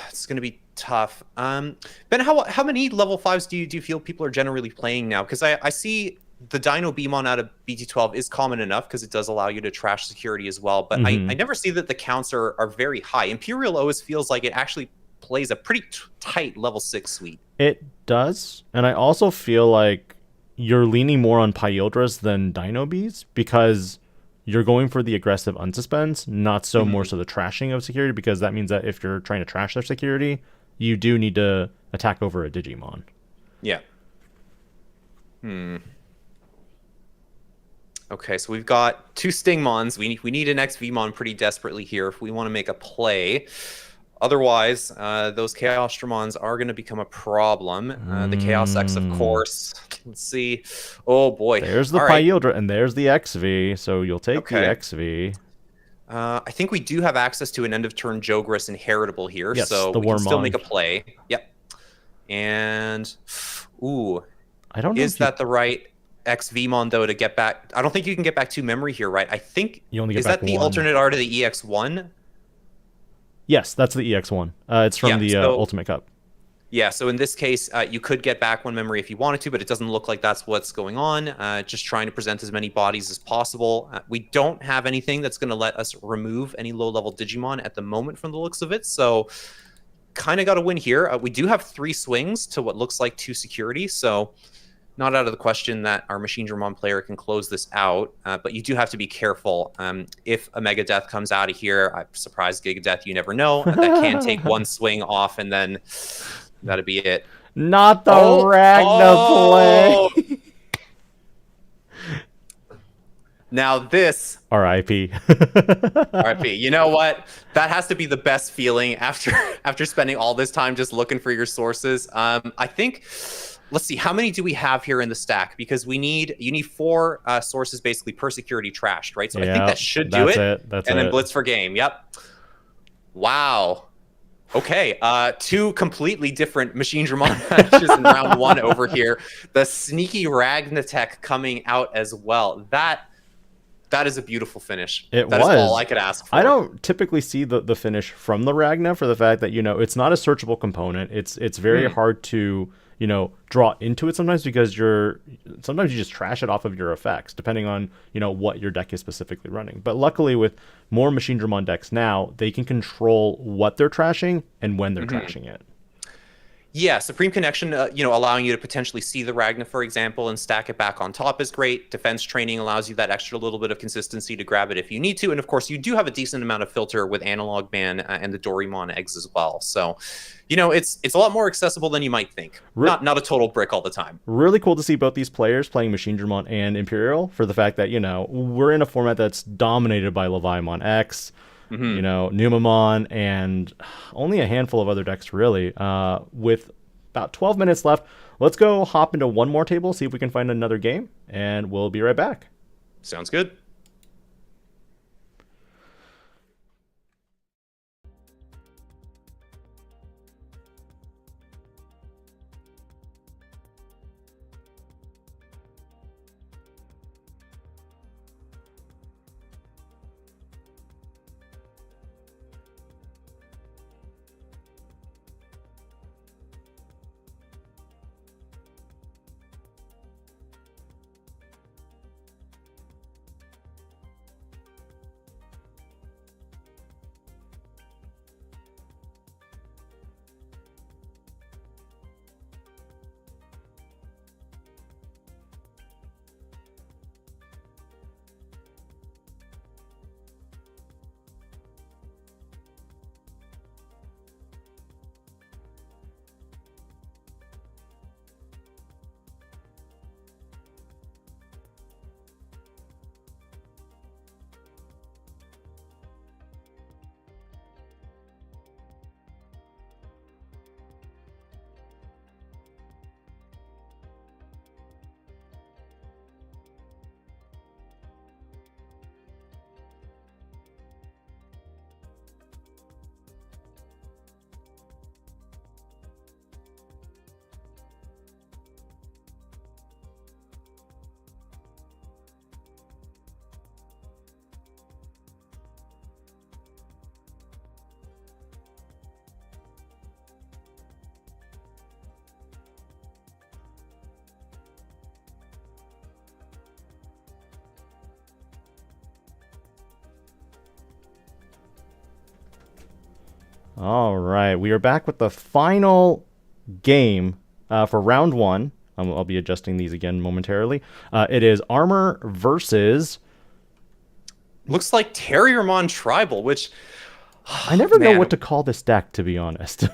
it's going to be tough. Ben, how many level 5s do you feel people are generally playing now? Because I see the Dino Beemon out of BT12 is common enough because it does allow you to trash security as well, but I never see that the counts are very high. Imperial always feels like it actually plays a pretty tight level 6 suite. It does, and I also feel like you're leaning more on Pyeldras than Dino Bees because you're going for the aggressive unsuspends, not so more so the trashing of security, because that means that if you're trying to trash their security, you do need to attack over a Digimon. Yeah. Okay, so we've got 2 Stingmons. We need an XVmon pretty desperately here if we want to make a play. Otherwise, those Chaosdramons are going to become a problem. The Chaos X, of course. Let's see. Oh, boy. There's the Pyeldra, and there's the XV, so you'll take the XV. I think we do have access to an end-of-turn Jogris inheritable here, yes, so we can still make a play. Yep. And, ooh. I don't know is that the right XVmon, though, to get back? I don't think you can get back 2 memory here, right? I think... You only get is back that the 1. alternate art of the EX1? Yes, that's the EX1. It's from the Ultimate Cup. Yeah, so in this case, you could get back 1 memory if you wanted to, but it doesn't look like that's what's going on. Just trying to present as many bodies as possible. We don't have anything that's going to let us remove any low-level Digimon at the moment from the looks of it, so kind of got to win here. We do have 3 swings to what looks like 2 security, so not out of the question that our Machinedramon player can close this out, but you do have to be careful. If a Mega Death comes out of here, I'm surprised Giga Death, you never know. That can take 1 swing off, and then that'll be it. Not the Ragna play! Now this... R.I.P. R.I.P. You know what? That has to be the best feeling after spending all this time just looking for your sources. I think... Let's see, how many do we have here in the stack? Because you need 4 sources basically per security trashed, right? So I think that should do it. And then blitz for game. Yep. Wow. Okay. 2 completely different Machinedramon matches in round 1 over here. The sneaky Ragnatech coming out as well. That is a beautiful finish. That is all I could ask for. I don't typically see the finish from the Ragna for the fact that, it's not a searchable component. It's very hard to draw into it sometimes, because sometimes you just trash it off of your effects, depending on, what your deck is specifically running. But luckily with more Machinedramon decks now, they can control what they're trashing and when they're trashing it. Yeah, Supreme Connection, allowing you to potentially see the Ragna, for example, and stack it back on top is great. Defense Training allows you that extra little bit of consistency to grab it if you need to. And of course, you do have a decent amount of filter with Analog Man and the Doraemon eggs as well. So, it's a lot more accessible than you might think. Not a total brick all the time. Really cool to see both these players playing Machinedramon and Imperial, for the fact that, we're in a format that's dominated by Leviamon X, Numamon, and only a handful of other decks, really. With about 12 minutes left, let's go hop into one more table, see if we can find another game, and we'll be right back. Sounds good. All right, we are back with the final game for round one. I'll be adjusting these again momentarily. It is Armor versus... Looks like Terriermon Tribal, which... I never know what to call this deck, to be honest.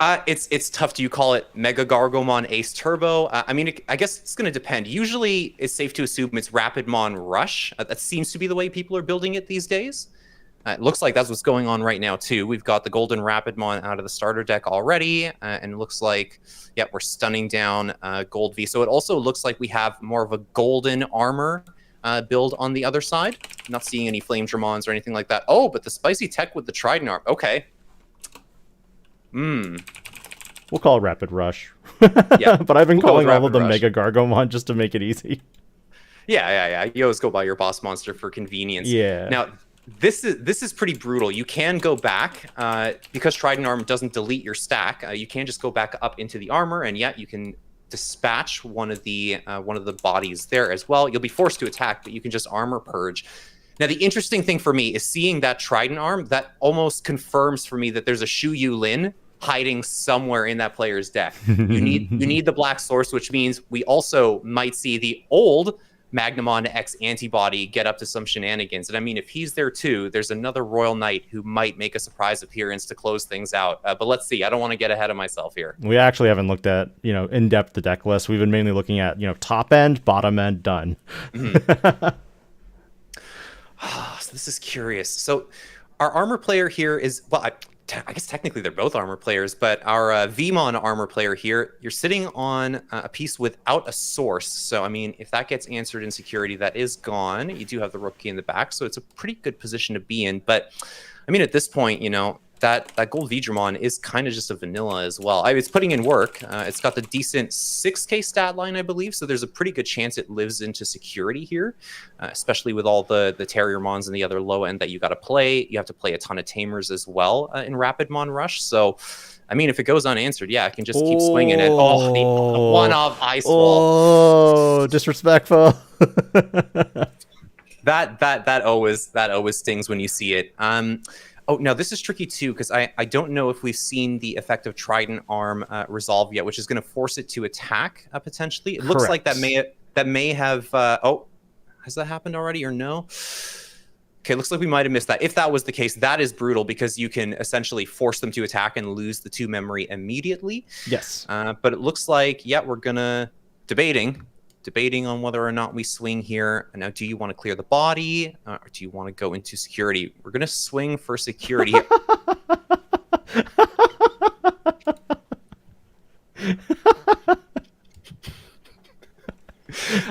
It's tough. Do you call it Mega Gargomon Ace Turbo? I guess it's going to depend. Usually, it's safe to assume it's Rapidmon Rush. That seems to be the way people are building it these days. It looks like that's what's going on right now, too. We've got the Golden Rapidmon out of the starter deck already, and it looks like, yeah, we're stunning down Gold V. So it also looks like we have more of a Golden Armor build on the other side. Not seeing any Flame Dramons or anything like that. Oh, but the Spicy Tech with the Trident Arm. Okay. We'll call it Rapid Rush. Yeah. But I've been calling all of them Mega Gargomon just to make it easy. Yeah. You always go by your boss monster for convenience. Yeah. Now, this is pretty brutal. You can go back because Trident Arm doesn't delete your stack. You can just go back up into the armor, and yet you can dispatch one of the bodies there as well. You'll be forced to attack, but you can just armor purge. Now, the interesting thing for me is seeing that Trident Arm. That almost confirms for me that there's a Shu Yu Lin hiding somewhere in that player's deck. You need the black source, which means we also might see the old Magnamon X-Antibody get up to some shenanigans. And I mean, if he's there too, there's another Royal Knight who might make a surprise appearance to close things out. But let's see. I don't want to get ahead of myself here. We actually haven't looked at, in depth the deck list. We've been mainly looking at, top end, bottom end, done. So this is curious. So our armor player here is, well, I guess technically they're both armor players, but our Vmon armor player here, you're sitting on a piece without a source. So, I mean, if that gets answered in security, that is gone. You do have the rookie in the back, so it's a pretty good position to be in. But, I mean, at this point, that gold Veedramon is kind of just a vanilla as well. It's putting in work. It's got the decent 6K stat line, I believe, so there's a pretty good chance it lives into security here, especially with all the Terriermons and the other low end that you got to play. You have to play a ton of Tamers as well in Rapidmon Rush. So, I mean, if it goes unanswered, yeah, I can just keep swinging it. Oh, the one-off Ice Wall. Oh, disrespectful. That always stings when you see it. Oh, now this is tricky too, because I don't know if we've seen the effect of Trident Arm resolve yet, which is going to force it to attack potentially. It looks like that may have. Oh, has that happened already or no? Okay, looks like we might have missed that. If that was the case, that is brutal because you can essentially force them to attack and lose the 2 memory immediately. Yes. But it looks like, yeah, we're gonna debating on whether or not we swing here. Now, do you want to clear the body or do you want to go into security? We're gonna swing for security here.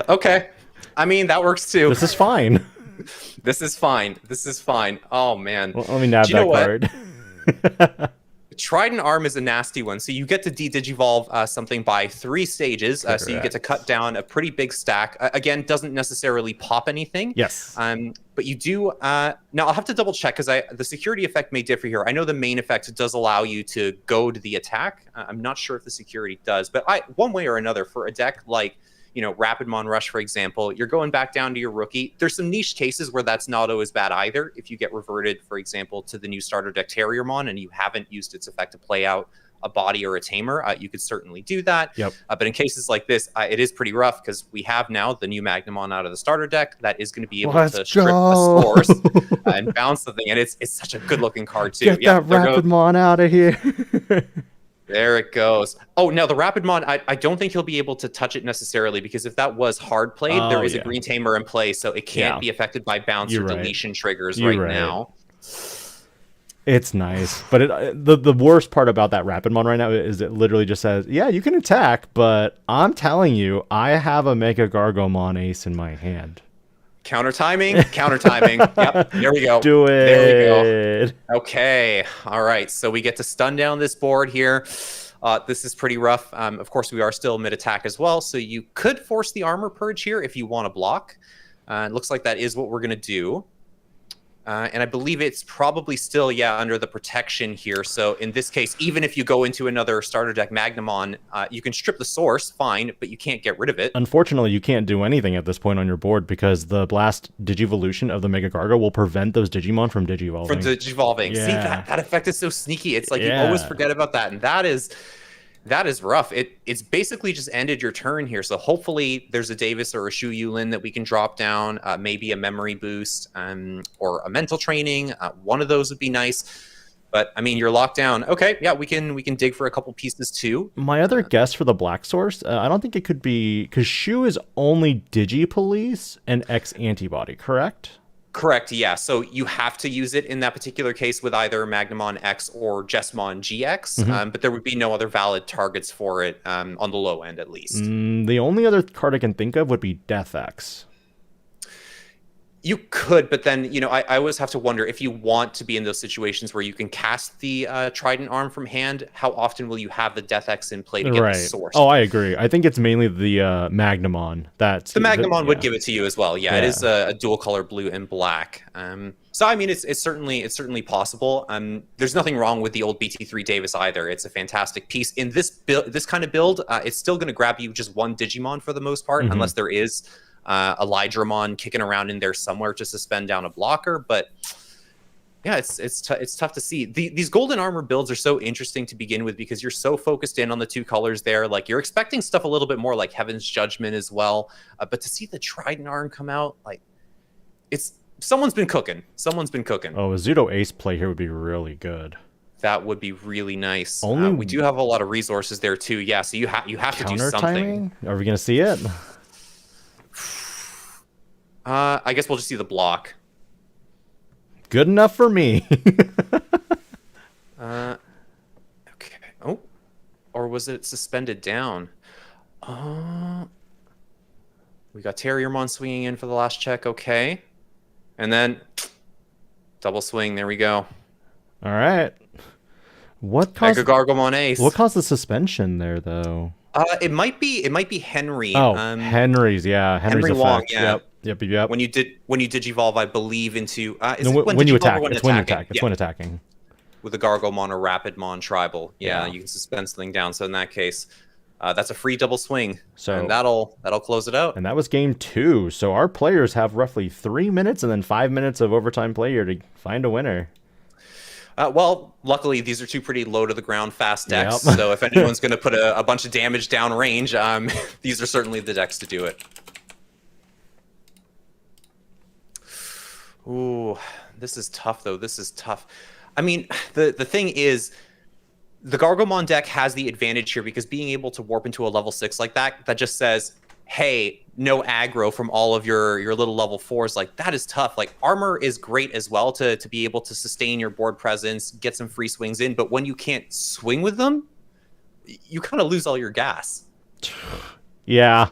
Okay. I mean, that works too. This is fine. This is fine. This is fine. Oh, man. Well, let me nab that card. Trident Arm is a nasty one. So you get to de-digivolve something by 3 stages. So you get to cut down a pretty big stack. Again, doesn't necessarily pop anything. Yes. But you do... now, I'll have to double check because the security effect may differ here. I know the main effect does allow you to go to the attack. I'm not sure if the security does. But one way or another, for a deck like... Rapidmon Rush, for example, you're going back down to your rookie. There's some niche cases where that's not always bad either. If you get reverted, for example, to the new starter deck Terriermon and you haven't used its effect to play out a body or a tamer, you could certainly do that. Yep. But in cases like this, it is pretty rough because we have now the new Magnamon out of the starter deck that is going to be able to strip the source and bounce the thing. And it's such a good looking card too. Get that Rapidmon out of here. There it goes. Oh, now the Rapidmon, I don't think he'll be able to touch it necessarily because if that was hard played, there is a green tamer in play, so it can't be affected by bounce or deletion triggers now. It's nice, but the worst part about that Rapidmon right now is it literally just says, yeah, you can attack, but I'm telling you, I have a Mega Gargomon ace in my hand. Counter timing. Yep, there we go. Do it. There we go. Okay, all right. So we get to stun down this board here. This is pretty rough. Of course, we are still mid-attack as well, so you could force the Armor Purge here if you want to block. It looks like that is what we're going to do. And I believe it's probably still, under the protection here. So in this case, even if you go into another starter deck Magnamon, you can strip the source, fine, but you can't get rid of it. Unfortunately, you can't do anything at this point on your board because the Blast Digivolution of the Mega Gargo will prevent those Digimon from Digivolving. Yeah. See, that effect is so sneaky. It's like you always forget about that, and that is rough. It's basically just ended your turn here. So hopefully there's a Davis or a Shu Yulin that we can drop down, maybe a memory boost or a mental training. One of those would be nice. But I mean, you're locked down. Okay, yeah, we can dig for a couple pieces too. My other guess for the black source, I don't think it could be because Shu is only Digi-Police and X-Antibody, correct? Correct, yeah. So you have to use it in that particular case with either Magnamon X or Jesmon GX, but there would be no other valid targets for it on the low end, at least. The only other card I can think of would be Death X. You could, but then, I always have to wonder if you want to be in those situations where you can cast the Trident Arm from hand, how often will you have the Death X in play to get the source? Oh, I agree. I think it's mainly the Magnamon. The Magnamon would give it to you as well. Yeah, it is a dual color blue and black. So, I mean, it's certainly possible. There's nothing wrong with the old BT3 Davis either. It's a fantastic piece. In this kind of build, it's still going to grab you just one Digimon for the most part, unless there is a Lydramon kicking around in there somewhere to suspend down a blocker. But yeah, it's tough to see. These golden armor builds are so interesting to begin with because you're so focused in on the 2 colors there. Like, you're expecting stuff a little bit more like Heaven's Judgment as well. But to see the Trident Arm come out, like, someone's been cooking. Oh, a Zudo Ace play here would be really good. That would be really nice. We do have a lot of resources there too. Yeah, so you have to do something. Timing? Are we gonna see it? I guess we'll just see the block. Good enough for me. Okay. Oh, or was it suspended down? We got Terriermon swinging in for the last check. Okay, and then double swing. There we go. All right. What caused Mega Gargomon Ace? What caused the suspension there, though? It might be Henry. Oh, Henry's Henry Wong. Effect. Yeah. Yep. When you digivolve, I believe into when you attack. It's when attacking. with a Gargomon or Rapidmon tribal. Yeah, Yeah. you can suspend something down. So in that case, that's a free double swing. So And that'll close it out. And that was game 2. So our players have roughly 3 minutes and then 5 minutes of overtime play here to find a winner. Well, luckily, these are two pretty low to the ground fast decks. Yep. So if anyone's going to put a bunch of damage down range, these are certainly the decks to do it. Ooh, this is tough, though. This is tough. I mean, the thing is, the Gargomon deck has the advantage here because being able to warp into a level 6 like that just says, hey, no aggro from all of your little level 4s. Like, that is tough. Like, armor is great as well to be able to sustain your board presence, get some free swings in. But when you can't swing with them, you kind of lose all your gas. Yeah,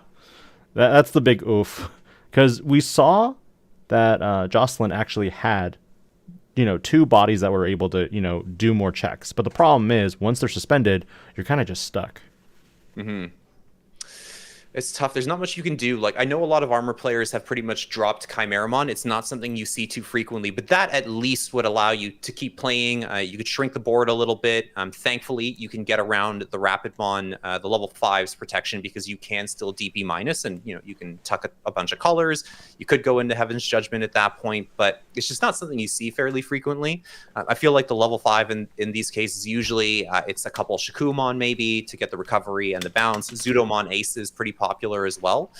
that's the big oof. Because we saw that Jesmon actually had, 2 bodies that were able to, do more checks. But the problem is, once they're suspended, you're kind of just stuck. Mm-hmm. It's tough. There's not much you can do. Like, I know a lot of armor players have pretty much dropped Chimeramon. It's not something you see too frequently, but that at least would allow you to keep playing. You could shrink the board a little bit. Thankfully, you can get around the Rapidmon, the level 5's protection because you can still DP minus, and you can tuck a bunch of colors. You could go into Heaven's Judgment at that point, but it's just not something you see fairly frequently. I feel like the level 5 in these cases, usually it's a couple Shakumon maybe to get the recovery and the bounce. Zudomon Ace is pretty popular as well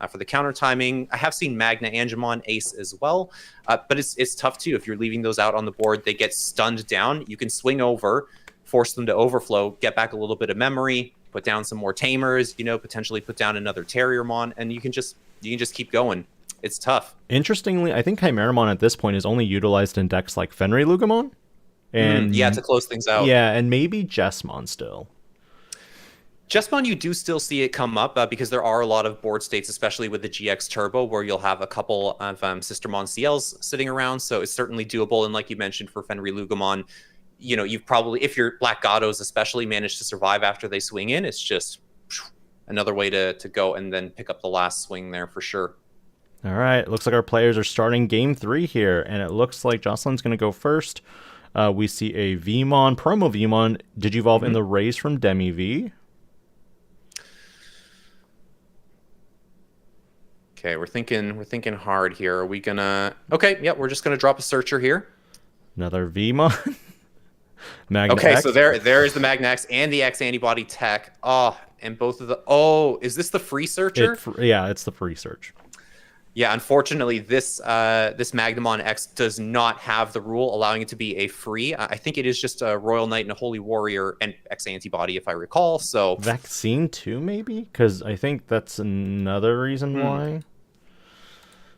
for the counter timing. I have seen Machinedramon Ace as well, but it's tough too. If you're leaving those out on the board, they get stunned down. You can swing over, force them to overflow, get back a little bit of memory, put down some more tamers, potentially put down another Terriermon, and you can just keep going. It's tough. Interestingly, I think Chimeramon at this point is only utilized in decks like Fenrir-Lugamon. And yeah, to close things out. Yeah, and maybe Jesmon still. Jesmon, you do still see it come up because there are a lot of board states, especially with the GX Turbo, where you'll have a couple of Sistermon CLs sitting around. So it's certainly doable. And like you mentioned for Fenrir-Lugamon, you've probably, if your Black Gatos especially managed to survive after they swing in, it's just another way to go and then pick up the last swing there for sure. All right. It looks like our players are starting game 3 here. And it looks like Jocelyn's going to go first. We see a Vmon, Promo Vmon, Digivolve in the race from Demi V. Okay, we're thinking hard here. Are we gonna? Okay, yeah, we're just gonna drop a searcher here. Another Vmon. Magna okay, X. so there is the Magna X and the X-antibody tech. Oh, and both of the. Oh, is this the free searcher? Yeah, it's the free search. Yeah, unfortunately, this Magnamon X does not have the rule allowing it to be a free. I think it is just a Royal Knight and a Holy Warrior and X-antibody, if I recall. So Vaccine too, maybe, because I think that's another reason why.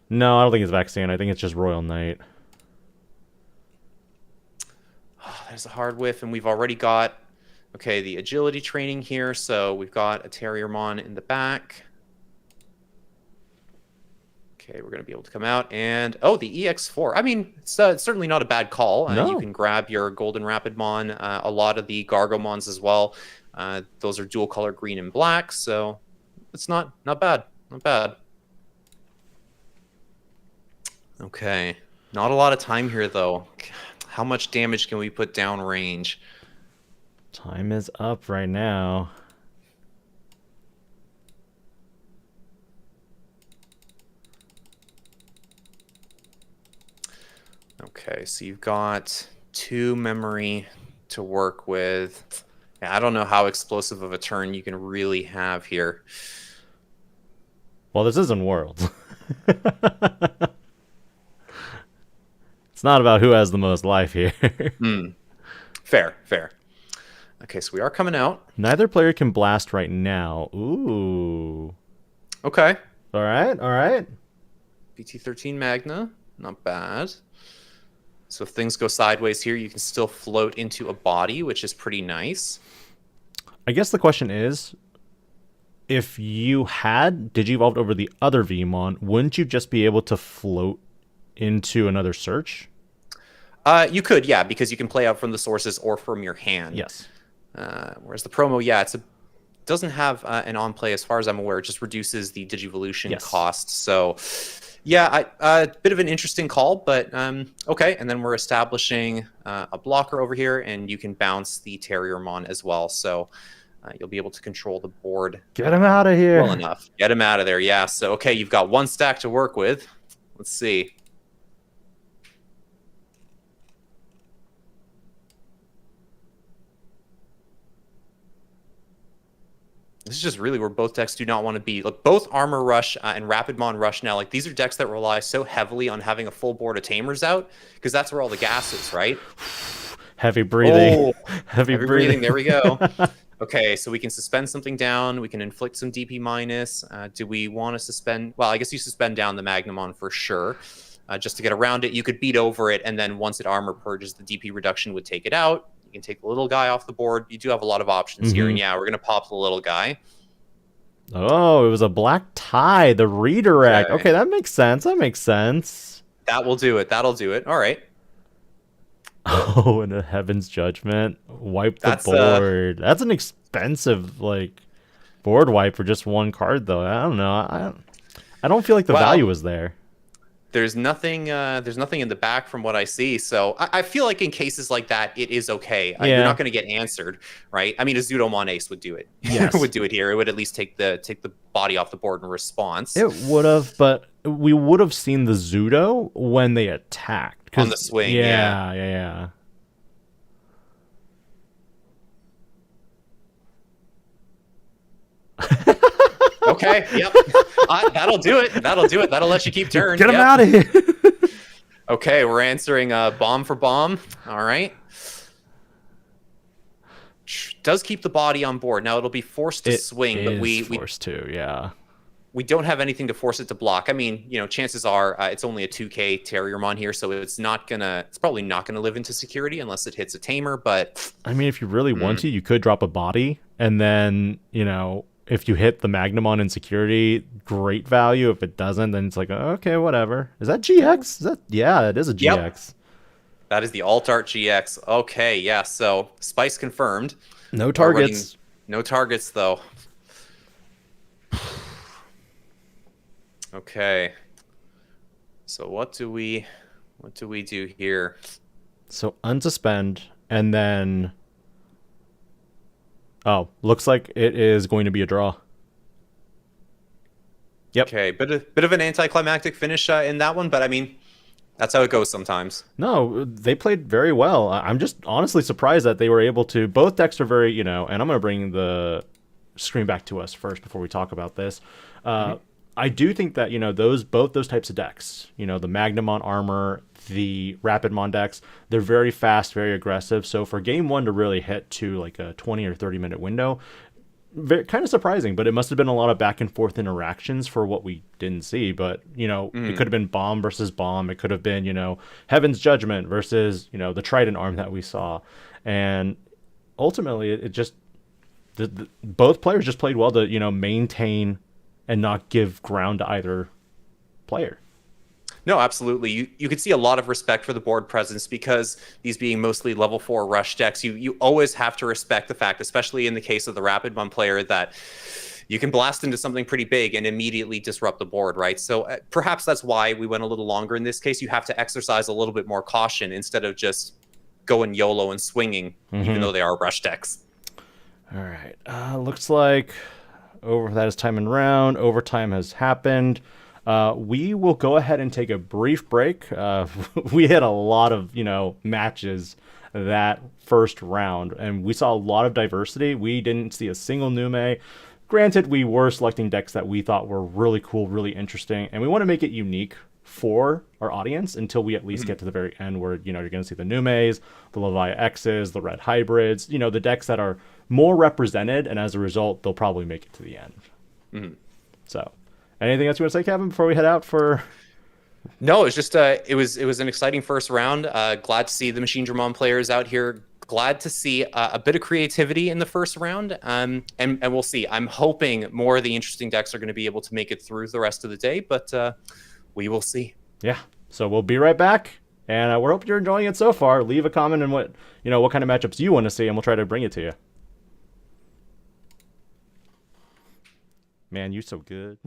No, I don't think it's Vaccine. I think it's just Royal Knight. Oh, there's a hard whiff, and we've already got the agility training here. So we've got a Terriermon in the back. Okay, we're going to be able to come out and... Oh, the EX4. I mean, it's certainly not a bad call. No. You can grab your Golden Rapidmon, a lot of the Gargomons as well. Those are dual color green and black, so it's not bad. Not bad. Okay. Not a lot of time here, though. How much damage can we put down range? Time is up right now. Okay, so you've got 2 memory to work with. Yeah, I don't know how explosive of a turn you can really have here. Well, this isn't Worlds. It's not about who has the most life here. Fair. Okay, so we are coming out. Neither player can blast right now. Ooh. Okay. All right. BT13 Magna, not bad. So if things go sideways here, you can still float into a body, which is pretty nice. I guess the question is, if you had Digivolved over the other Vmon, wouldn't you just be able to float into another search? You could, yeah, because you can play out from the sources or from your hand. Yes. Whereas the promo, yeah, doesn't have an on play as far as I'm aware. It just reduces the Digivolution Yes. cost. So yeah, a bit of an interesting call, but okay. And then we're establishing a blocker over here, and you can bounce the Terriermon as well. So you'll be able to control the board. Get him out of here. Well enough. Get him out of there. Yeah. So okay, you've got one stack to work with. Let's see. This is just really where both decks do not want to be. Like both Armor Rush and Rapidmon Rush now, like these are decks that rely so heavily on having a full board of Tamers out, because that's where all the gas is, right? Heavy breathing. Oh, heavy breathing. There we go. Okay, so we can suspend something down. We can inflict some DP minus. Do we want to suspend? Well, I guess you suspend down the Magnamon for sure. Just to get around it, you could beat over it, and then once it armor purges, the DP reduction would take it out. You can take the little guy off the board. You do have a lot of options here, and yeah, we're going to pop the little guy. Oh, it was a black tie, the redirect. Okay, that makes sense. That makes sense. That will do it. That'll do it. All right. Oh, and a Heaven's Judgment. Wipe the board. That's an expensive, like, board wipe for just one card, though. I don't know. I don't feel like the value was there. There's nothing in the back from what I see. So I feel like in cases like that, it is okay. You're not going to get answered, right? I mean, a Zudomon Ace would do it. Yes. Would do it here. It would at least take the body off the board in response. It would have, but we would have seen the Zudo when they attacked. On the swing, yeah. Okay, yep. That'll do it. That'll let you keep turn. Get him out of here. Okay, we're answering bomb for bomb. All right. Does keep the body on board. Now it'll be forced to swing, but we don't have anything to force it to block. I mean, you know, chances are it's only a 2K Terriermon here, so it's probably not gonna live into security unless it hits a tamer. But I mean, if you really want to, you could drop a body, and then, you know, if you hit the Magnamon in security, great value. If it doesn't, then it's like, okay, whatever. Is that GX? Yeah, it is a GX. Yep. That is the Alt Art GX. Okay, yeah. So Spice confirmed. No targets. No targets though. Okay. So what do we do here? So unsuspend, and then looks like it is going to be a draw. Yep. Okay, bit of an anticlimactic finish in that one, but I mean, that's how it goes sometimes. No, they played very well. I'm just honestly surprised that they were able to. Both decks are very, you know, and I'm going to bring the screen back to us first before we talk about this. I do think that, you know, both those types of decks, you know, the Magnamon armor, the Rapidmon decks, they're very fast, very aggressive. So for game one to really hit to like a 20 or 30 minute window, kind of surprising, but it must have been a lot of back and forth interactions for what we didn't see. But, you know, it could have been bomb versus bomb. It could have been, you know, Heaven's Judgment versus, you know, the Trident arm that we saw. And ultimately it just, both players just played well to, you know, maintain and not give ground to either player. No, absolutely. You could see a lot of respect for the board presence, because these being mostly level 4 rush decks, you always have to respect the fact, especially in the case of the Rapidmon player, that you can blast into something pretty big and immediately disrupt the board, right? So perhaps that's why we went a little longer in this case. You have to exercise a little bit more caution instead of just going YOLO and swinging, even though they are rush decks. All right. Looks like that is time and round. Overtime has happened. We will go ahead and take a brief break. We had a lot of, you know, matches that first round, and we saw a lot of diversity. We didn't see a single Nume. Granted, we were selecting decks that we thought were really cool, really interesting, and we want to make it unique for our audience until we at least get to the very end where, you know, you're going to see the Numes, the Levi X's, the Red Hybrids, you know, the decks that are more represented, and as a result, they'll probably make it to the end. So, anything else you want to say, Kevin, before we head out for... No, it's just it was an exciting first round. Glad to see the Machinedramon players out here. Glad to see a bit of creativity in the first round. And we'll see. I'm hoping more of the interesting decks are going to be able to make it through the rest of the day, but we will see. Yeah. So we'll be right back, and we're hoping you're enjoying it so far. Leave a comment on what kind of matchups you want to see, and we'll try to bring it to you. Man, you so good.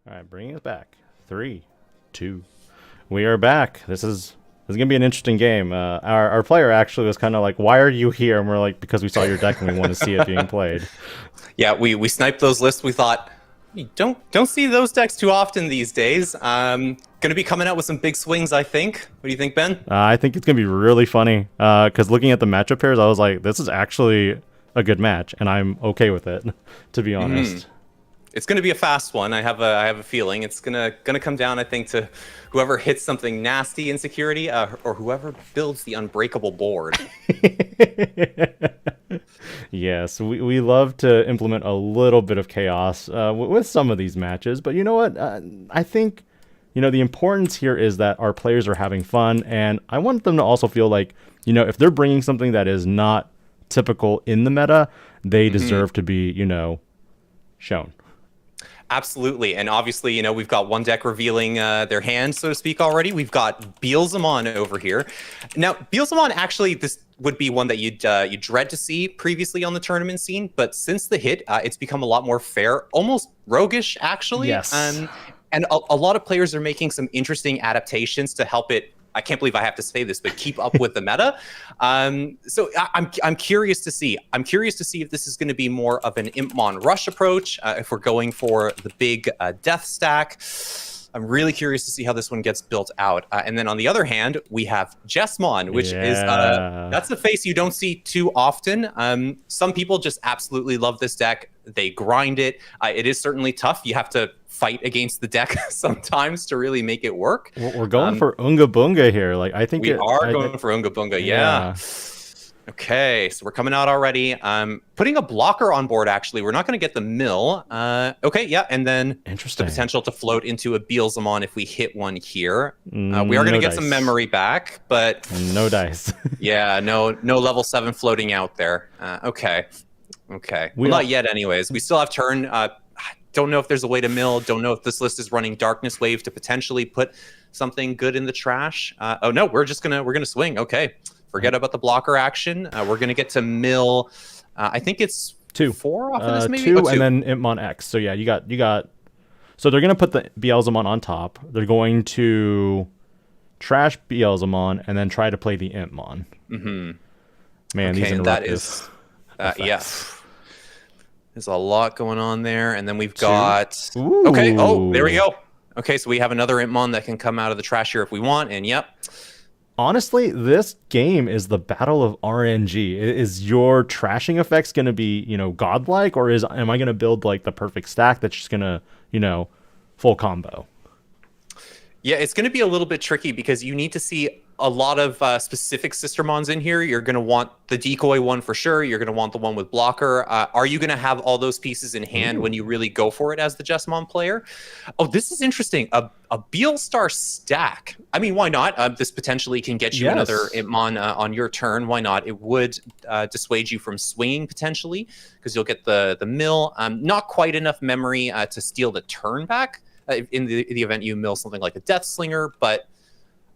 All right, bringing us back. 3, 2. We are back. This is gonna be an interesting game. Our player actually was kind of like, "Why are you here?" And we're like, "Because we saw your deck and we want to see it being played." Yeah, we sniped those lists. We thought, you don't see those decks too often these days. Gonna be coming out with some big swings, I think. What do you think, Ben? I think it's gonna be really funny. Because looking at the matchup pairs, I was like, "This is actually a good match," and I'm okay with it, to be honest. It's going to be a fast one. I have a feeling it's gonna come down, I think, to whoever hits something nasty in security, or whoever builds the unbreakable board. Yes, we love to implement a little bit of chaos with some of these matches, but you know what? I think the importance here is that our players are having fun, and I want them to also feel like if they're bringing something that is not typical in the meta, they deserve to be shown. Absolutely. And obviously, we've got one deck revealing their hand, so to speak, already. We've got Beelzemon over here. Now, Beelzemon, actually, this would be one that you'd dread to see previously on the tournament scene. But since the hit, it's become a lot more fair, almost roguish, actually. Yes. And a lot of players are making some interesting adaptations to help it. I can't believe I have to say this, but keep up with the meta. So I'm curious to see. I'm curious to see if this is going to be more of an Impmon rush approach, if we're going for the big death stack. I'm really curious to see how this one gets built out. And then on the other hand, we have Jesmon, which is that's a face you don't see too often. Some people just absolutely love this deck. They grind it. It is certainly tough. You have to fight against the deck sometimes to really make it work. We're going for Unga Bunga here. Like I think we are going for Unga Bunga. Yeah. Okay, so we're coming out already. Putting a blocker on board, actually. We're not going to get the mill. Okay, yeah, and then the potential to float into a Beelzemon if we hit one here. We are going to get some memory back, but... No dice. Yeah, no level 7 floating out there. Okay. Well, not yet anyways. We still have turn. Don't know if there's a way to mill. Don't know if this list is running Darkness Wave to potentially put something good in the trash. Oh, no, we're gonna swing. Okay. Forget about the blocker action. We're going to get to mill. I think it's 4 off of this, maybe? 2 and then Impmon X. So yeah, you got. So they're going to put the Beelzemon on top. They're going to trash Beelzemon and then try to play the Impmon. Man, these interrupters. Yeah. There's a lot going on there. And then we've got... Okay, oh, there we go. Okay, so we have another Impmon that can come out of the trash here if we want, and yep. Honestly, this game is the battle of RNG. Is your trashing effects going to be, godlike, or am I going to build like the perfect stack that's just going to, full combo? Yeah, it's going to be a little bit tricky because you need to see a lot of specific Sistermons in here. You're going to want the decoy one for sure. You're going to want the one with blocker. Are you going to have all those pieces in hand when you really go for it as the Jesmon player? Oh, this is interesting. A Beelstar stack. I mean, why not? This potentially can get you another Impmon on your turn. Why not? It would dissuade you from swinging potentially because you'll get the mill. Not quite enough memory to steal the turn back in the event you mill something like a Death Slinger, but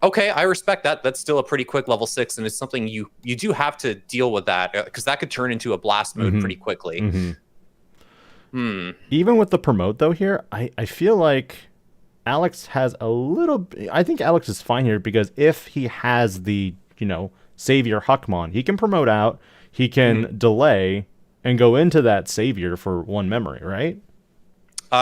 okay, I respect that. That's still a pretty quick level 6, and it's something you do have to deal with that because that could turn into a blast mode pretty quickly. Even with the promote though here, I feel like Alex has a little... I think Alex is fine here because if he has the, Savior Huckmon, he can promote out, he can delay, and go into that Savior for 1 memory, right?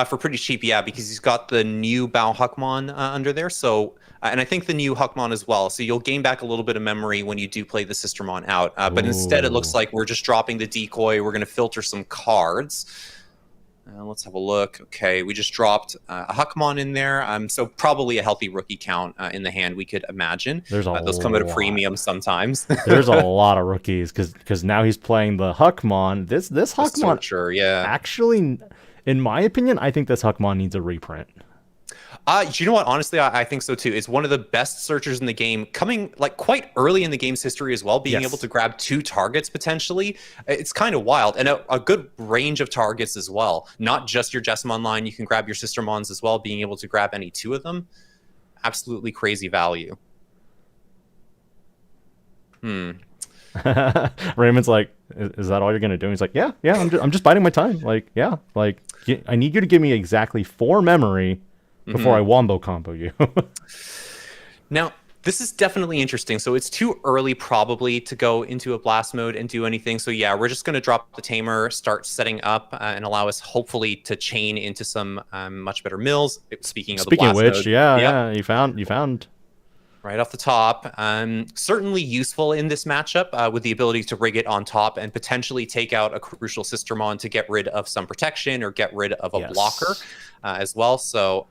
For pretty cheap, yeah, because he's got the new Bao Huckmon under there, so... and I think the new Huckmon as well. So you'll gain back a little bit of memory when you do play the Sistermon out. But instead, it looks like we're just dropping the decoy. We're going to filter some cards. Let's have a look. Okay, we just dropped a Huckmon in there. So probably a healthy rookie count in the hand, we could imagine. Those come at a premium sometimes. There's a lot of rookies because now he's playing the Huckmon. This Huckmon, actually, in my opinion, I think this Huckmon needs a reprint. You know what? Honestly, I think so too. It's one of the best searchers in the game, coming like quite early in the game's history as well, being able to grab 2 targets potentially. It's kind of wild, and a good range of targets as well. Not just your Jesmon line, you can grab your Sistermons as well, being able to grab any 2 of them. Absolutely crazy value. Raymond's like, Is that all you're gonna do? And he's like, yeah, I'm just biding my time. Like, yeah, like I need you to give me exactly 4 memory before I wombo combo you. Now, this is definitely interesting. So it's too early probably to go into a blast mode and do anything. So yeah, we're just going to drop the tamer, start setting up, and allow us hopefully to chain into some much better mills. Speaking of the blast which, mode, yeah, you found right off the top. Certainly useful in this matchup with the ability to rig it on top and potentially take out a crucial Sistermon to get rid of some protection or get rid of a blocker as well. So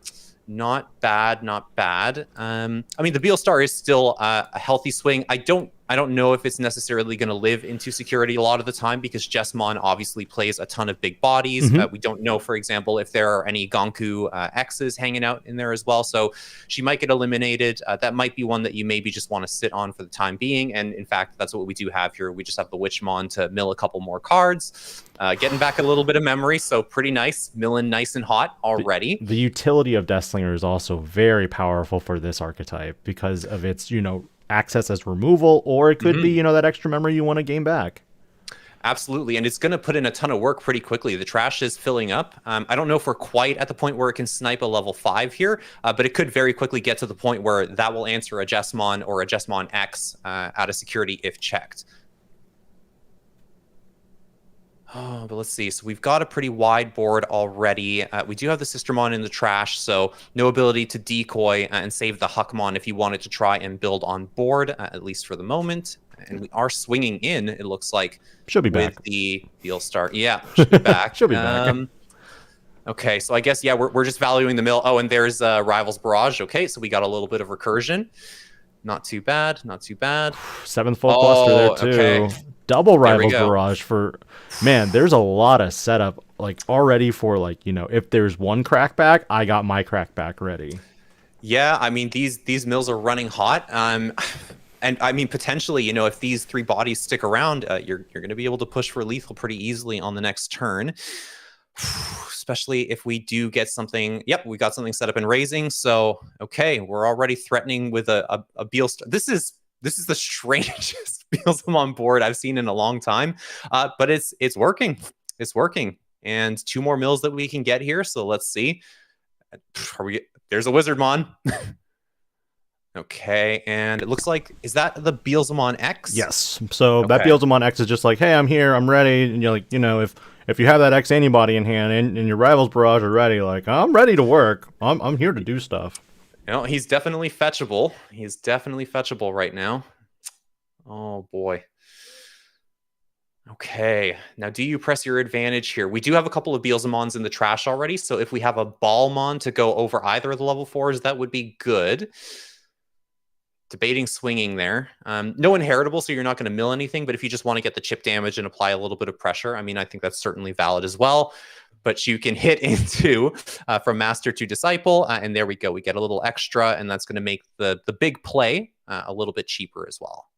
not bad, not bad. I mean, the Beelstar is still a healthy swing. I don't know if it's necessarily going to live into security a lot of the time because Jesmon obviously plays a ton of big bodies. We don't know, for example, if there are any Gonku X's hanging out in there as well. So she might get eliminated. That might be one that you maybe just want to sit on for the time being. And in fact, that's what we do have here. We just have the Witchmon to mill a couple more cards, getting back a little bit of memory. So pretty nice, milling nice and hot already. The utility of Deathslinger is also very powerful for this archetype because of its, access as removal, or it could be, that extra memory you want to gain back. Absolutely, and it's going to put in a ton of work pretty quickly. The trash is filling up. I don't know if we're quite at the point where it can snipe a level 5 here, but it could very quickly get to the point where that will answer a Jesmon or a Jesmon X out of security if checked. Oh, but let's see. So we've got a pretty wide board already. We do have the Sistermon in the trash, so no ability to decoy and save the Huckmon if you wanted to try and build on board, at least for the moment. And we are swinging in, it looks like. Should be back. With the Beelstar. Yeah, should be back. Should be back. Okay, so I guess, yeah, we're just valuing the mill. Oh, and there's Rival's Barrage. Okay, so we got a little bit of recursion. Not too bad, not too bad. 7th Folk Cluster there, too. Okay. Double Rival's Barrage for... Man, there's a lot of setup, already for, if there's one crackback, I got my crackback ready. Yeah, I mean, these mills are running hot. And I mean, potentially, if these 3 bodies stick around, you're going to be able to push for lethal pretty easily on the next turn. Especially if we do get something. Yep, we got something set up in raising. So, okay, we're already threatening with a Beelstar. This is the strangest Beelzemon board I've seen in a long time, but it's working. It's working. And 2 more mills that we can get here. So let's see. There's a Wizardmon. Okay, and it looks like, is that the Beelzemon X? Yes. So that Beelzemon X is just like, hey, I'm here, I'm ready. And you're like, if you have that x-antibody in hand and your Rival's Barrage are ready, I'm ready to work. I'm here to do stuff. He's definitely fetchable. He's definitely fetchable right now. Oh, boy. Okay. Now, do you press your advantage here? We do have a couple of Beelzemons in the trash already, so if we have a Balmon to go over either of the level 4s, that would be good. Debating swinging there. No inheritable, so you're not going to mill anything, but if you just want to get the chip damage and apply a little bit of pressure, I mean, I think that's certainly valid as well. But you can hit into from Master to Disciple, and there we go. We get a little extra, and that's going to make the big play a little bit cheaper as well.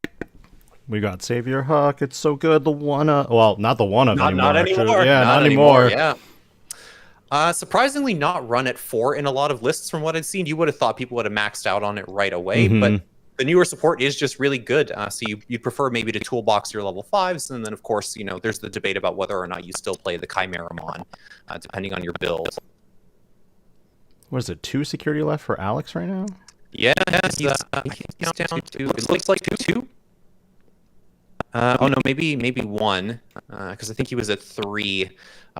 We got Savior Huck. It's so good. The one, well, not the one of anymore. Not anymore. Yeah, not anymore. Yeah. Surprisingly, not run at 4 in a lot of lists from what I've seen. You would have thought people would have maxed out on it right away, but the newer support is just really good. So you'd prefer maybe to toolbox your level 5s. And then, of course, there's the debate about whether or not you still play the Chimeramon, depending on your build. What is it, 2 security left for Alex right now? Yeah, he's down to, it looks like 2. Oh, no, maybe 1, because I think he was at 3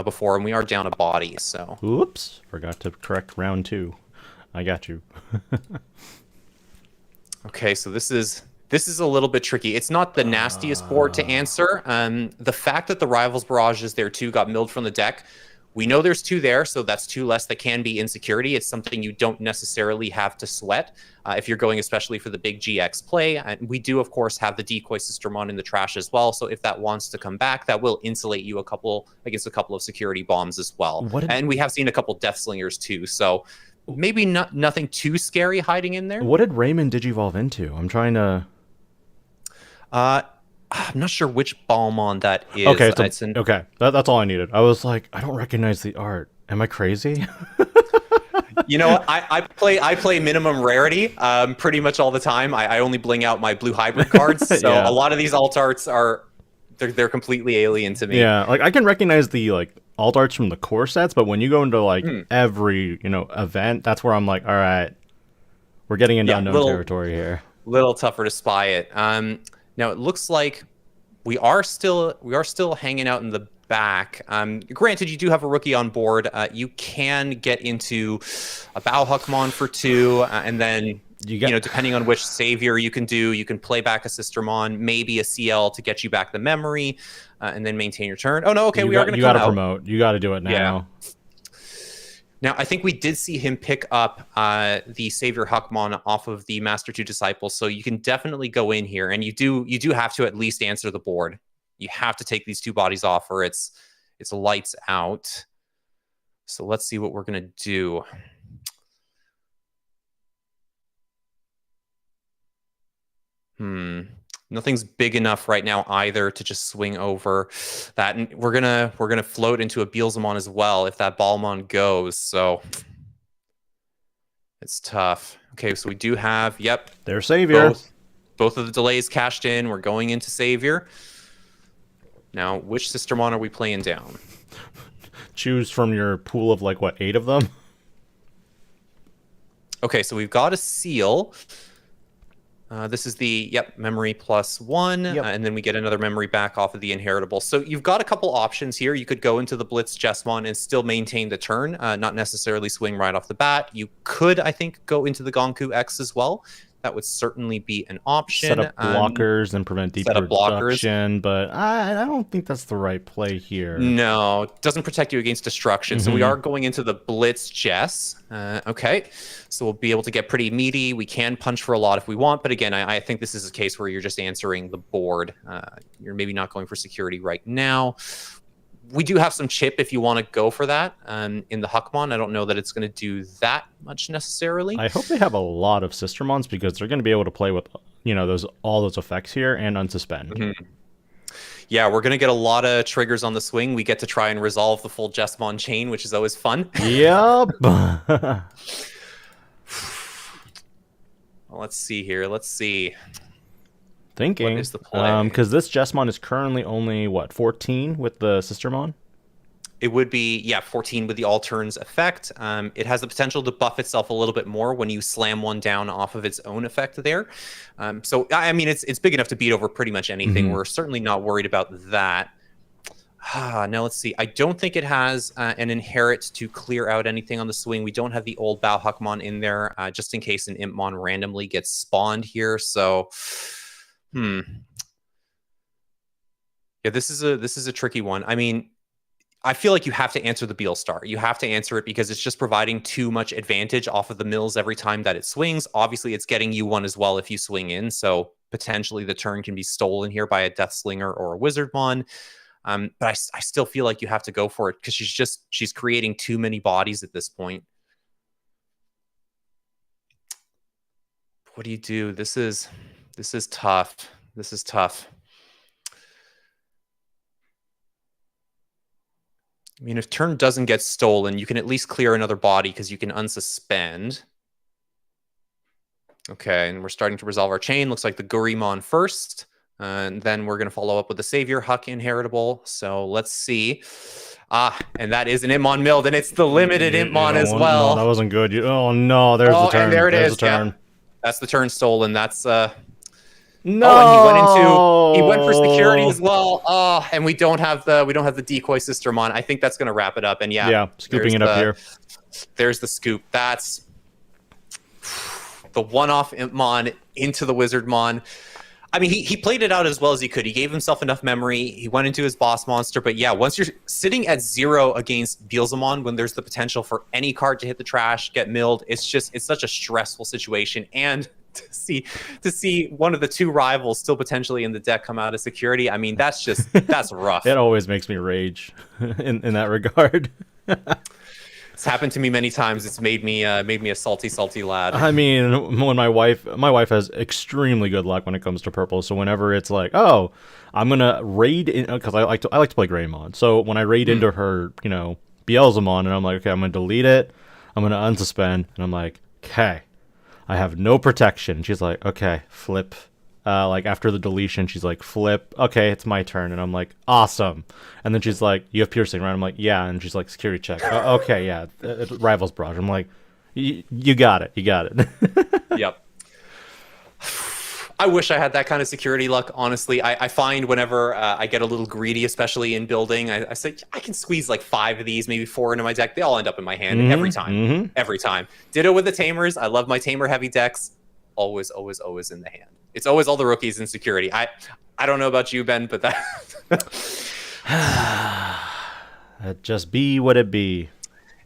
before, and we are down a body, so. Oops, forgot to correct round 2. I got you. Okay, so this is a little bit tricky. It's not the nastiest board to answer. The fact that the Rival's Barrage is there too got milled from the deck. We know there's 2 there, so that's 2 less that can be insecurity. It's something you don't necessarily have to sweat if you're going especially for the big GX play. And we do, of course, have the Decoy Sistermon in the trash as well. So if that wants to come back, that will insulate you against a couple of security bombs as well. And we have seen a couple Deathslingers too. So maybe nothing too scary hiding in there. What did Raymond digivolve into? I'm trying to... I'm not sure which Balmon that is. Okay, okay. That's all I needed. I was like, I don't recognize the art. Am I crazy? I play minimum rarity pretty much all the time. I only bling out my blue hybrid cards. So a lot of these alt arts are They're completely alien to me. Yeah, like I can recognize the like alt arts from the core sets, but when you go into like every event, that's where I'm like, all right, we're getting into unknown territory here. Little tougher to spy it. Now it looks like we are still hanging out in the back. Granted, you do have a rookie on board. You can get into a Bauhuckmon for 2, and then depending on which savior you can do, you can play back a Sistermon, maybe a CL to get you back the memory, and then maintain your turn. Oh no, okay, we are going to come out. You got to promote. You got to do it now. Yeah. Now, I think we did see him pick up the Savior Huckmon off of the Master 2 Disciples, so you can definitely go in here, and you do have to at least answer the board. You have to take these 2 bodies off, or it's lights out. So let's see what we're going to do. Nothing's big enough right now either to just swing over that, and we're gonna float into a Beelzemon as well if that Balmon goes. So it's tough. Okay, so we do have their savior. Both of the delays cashed in. We're going into savior. Now, which Sistermon are we playing down? Choose from your pool of like what, 8 of them? Okay, so we've got a seal. This is the memory +1, and then we get another memory back off of the inheritable. So you've got a couple options here. You could go into the Blitz Jesmon and still maintain the turn, not necessarily swing right off the bat. You could, I think, go into the Gonku X as well. That would certainly be an option. Set up blockers and prevent deproduction, but I don't think that's the right play here. No, it doesn't protect you against destruction. So we are going into the Blitz Jess. Okay, so we'll be able to get pretty meaty. We can punch for a lot if we want, but again, I think this is a case where you're just answering the board. You're maybe not going for security right now. We do have some chip if you want to go for that in the Huckmon. I don't know that it's going to do that much necessarily. I hope they have a lot of Sistermons because they're going to be able to play with all those effects here and unsuspend. Yeah, we're going to get a lot of triggers on the swing. We get to try and resolve the full Jesmon chain, which is always fun. Yep. Well, let's see here. Let's see. Thinking, what is the play? Because this Jesmon is currently only 14 with the Sistermon. It would be 14 with the all turns effect. It has the potential to buff itself a little bit more when you slam one down off of its own effect there. So I mean, it's big enough to beat over pretty much anything. We're certainly not worried about that. Now let's see. I don't think it has an inherit to clear out anything on the swing. We don't have the old Bauhuckmon in there, just in case an Impmon randomly gets spawned here. So. Yeah, this is a tricky one. I mean, I feel like you have to answer the Beelstar. You have to answer it because it's just providing too much advantage off of the mills every time that it swings. Obviously, it's getting you one as well if you swing in, so potentially the turn can be stolen here by a Deathslinger or a Wizardmon. But I still feel like you have to go for it because she's creating too many bodies at this point. What do you do? This is tough. This is tough. I mean, if turn doesn't get stolen, you can at least clear another body because you can unsuspend. Okay, and we're starting to resolve our chain. Looks like the Gurimon first. And then we're going to follow up with the Savior Huck inheritable. So let's see. And that is an Impmon milled, and it's the limited Impmon as well. No, that wasn't good. Oh, no, there's the turn. And there it there's is. The turn. Yeah. That's the turn stolen. That's... No. Oh, and he went for security as well. Oh, and we don't have the decoy Sistermon. I think that's going to wrap it up. And yeah, scooping it up here. There's the scoop. That's the one-off Impmon into the Wizardmon. I mean, he played it out as well as he could. He gave himself enough memory. He went into his boss monster. But yeah, once you're sitting at 0 against Beelzemon, when there's the potential for any card to hit the trash, get milled, it's such a stressful situation. And to see one of the 2 rivals still potentially in the deck come out of security, I mean, that's rough. It always makes me rage in that regard. It's happened to me many times. It's made me a salty lad. I mean, when my wife has extremely good luck when it comes to purple. So whenever it's like, oh, I'm gonna raid in, because I like to play Greymon. So when I raid into her, Beelzemon, and I'm like, okay, I'm gonna delete it. I'm gonna unsuspend, and I'm like, okay, I have no protection. She's like, okay, flip like after the deletion, she's like, flip, okay, it's my turn. And I'm like, awesome. And then she's like, you have piercing, right? I'm like, yeah. And she's like, security check. Okay, yeah, it rivals barrage. I'm like, you got it. Yep. I wish I had that kind of security luck, honestly. I find whenever I get a little greedy, especially in building, I say, I can squeeze like 5 of these, maybe 4 into my deck. They all end up in my hand every time. Every time. Ditto with the Tamers. I love my Tamer-heavy decks. Always, always, always in the hand. It's always all the rookies in security. I don't know about you, Ben, but that... That'd just be what it be.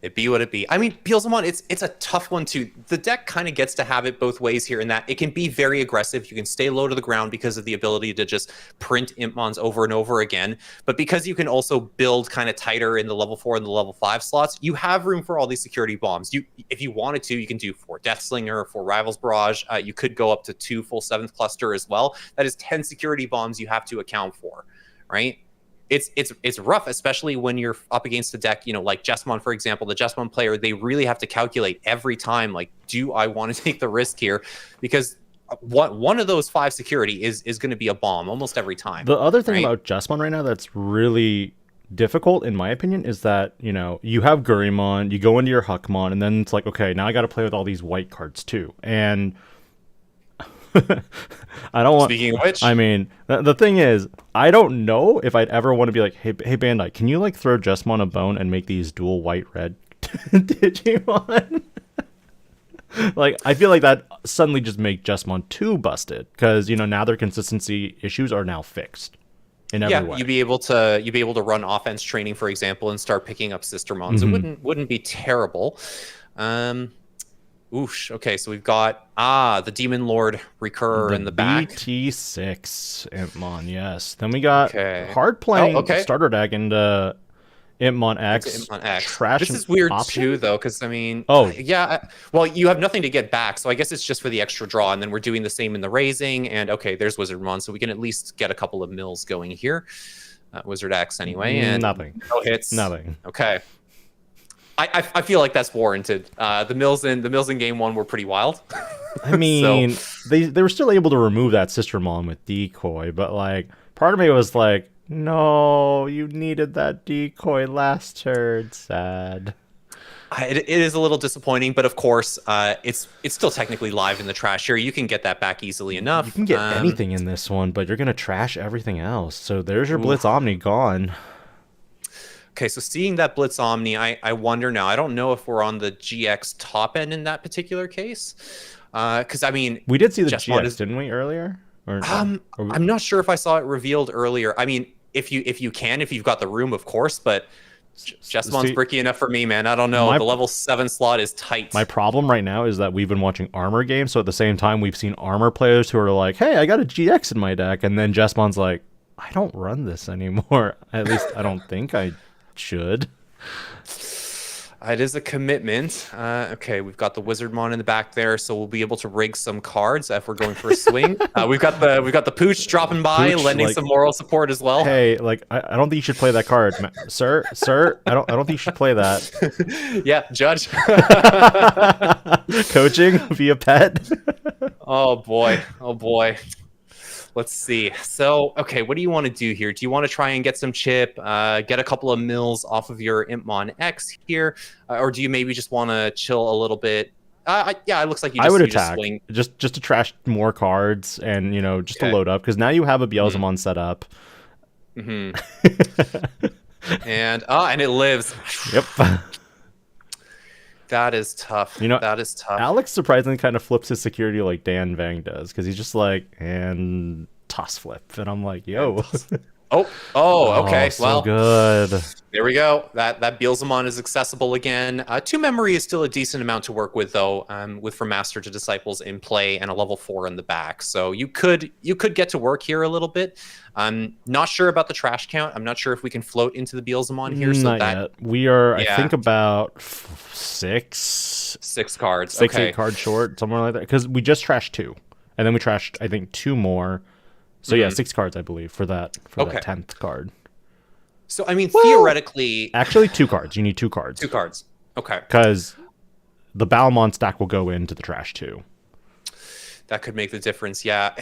It be what it be. I mean, Beelzemon, it's a tough one too. The deck kind of gets to have it both ways here in that it can be very aggressive. You can stay low to the ground because of the ability to just print Impmons over and over again. But because you can also build kind of tighter in the level 4 and the level 5 slots, you have room for all these security bombs. If you wanted to, you can do 4 Deathslinger, 4 Rivals Barrage. You could go up to 2 full 7th cluster as well. That is 10 security bombs you have to account for, right? It's rough, especially when you're up against a deck, like Jesmon, for example. The Jesmon player, they really have to calculate every time, like, do I want to take the risk here? Because one of those 5 security is going to be a bomb almost every time. The other thing about Jesmon right now that's really difficult, in my opinion, is that, you have Gurimon, you go into your Huckmon, and then it's like, okay, now I got to play with all these white cards too. And... I don't want. Speaking of which, I mean, the thing is, I don't know if I'd ever want to be like, hey Bandai, can you like throw Jesmon a bone and make these dual white red Digimon? Like, I feel like that suddenly just make Jesmon too busted because now their consistency issues are now fixed in every way. You'd be able to run offense training, for example, and start picking up Sistermons. It wouldn't be terrible. Oosh. Okay, so we've got the Demon Lord Recur in the back. BT6 Impmon, yes. Then we got hard playing starter deck into Impmon X. Impmon X. Trash. This is weird option? too, though, because I mean, yeah. Well, you have nothing to get back, so I guess it's just for the extra draw, and then we're doing the same in the raising. And okay, there's Wizardmon, so we can at least get a couple of mills going here. Wizard X anyway, and nothing. No hits. Nothing. Okay. I feel like that's warranted. The mills in game 1 were pretty wild. I mean, they were still able to remove that Sistermon with decoy, but like part of me was like, no, you needed that decoy last turn. Sad. It is a little disappointing, but of course, it's still technically live in the trash here. You can get that back easily enough. You can get anything in this one, but you're gonna trash everything else. So there's your Blitz Omni gone. Okay, so seeing that Blitz Omni, I wonder now. I don't know if we're on the GX top end in that particular case. Because, I mean... We did see the GX, didn't we, earlier? I'm not sure if I saw it revealed earlier. I mean, if you've got the room, of course, but Jesmon's bricky enough for me, man. I don't know. The level 7 slot is tight. My problem right now is that we've been watching Armor games, so at the same time, we've seen Armor players who are like, hey, I got a GX in my deck, and then Jesmon's like, I don't run this anymore. At least I don't think I... should. It is a commitment. Okay, we've got the Wizardmon in the back there, so we'll be able to rig some cards if we're going for a swing. We've got the Pooch dropping by, lending some moral support as well. Hey, like I don't think you should play that card, sir. I don't think you should play that. Yeah, judge. Coaching via pet. Oh boy. Let's see. So, okay, what do you want to do here? Do you want to try and get some chip, get a couple of mills off of your Impmon X here, or do you maybe just want to chill a little bit? Yeah, it looks like you just, I would attack just to trash more cards and just to load up because now you have a Beelzemon set up. And it lives. Yep. That is tough. That is tough. Alex surprisingly kind of flips his security like Dan Vang does because he's just like, and toss flip. And I'm like, yo. Okay. So well, good. There we go. That Beelzemon is accessible again. 2 memory is still a decent amount to work with, though, with From Master to Disciples in play and a level 4 in the back. So you could get to work here a little bit. I'm not sure about the trash count. I'm not sure if we can float into the Beelzemon here. Not yet. We are, I think, about 6 cards. 8 cards short, somewhere like that. Because we just trashed 2. And then we trashed, I think, 2 more. So yeah, 6 cards, I believe, for that 10th card. So I mean, theoretically, actually 2 cards. You need 2 cards. 2 cards. Okay. Because the Balmon stack will go into the trash too. That could make the difference. Yeah.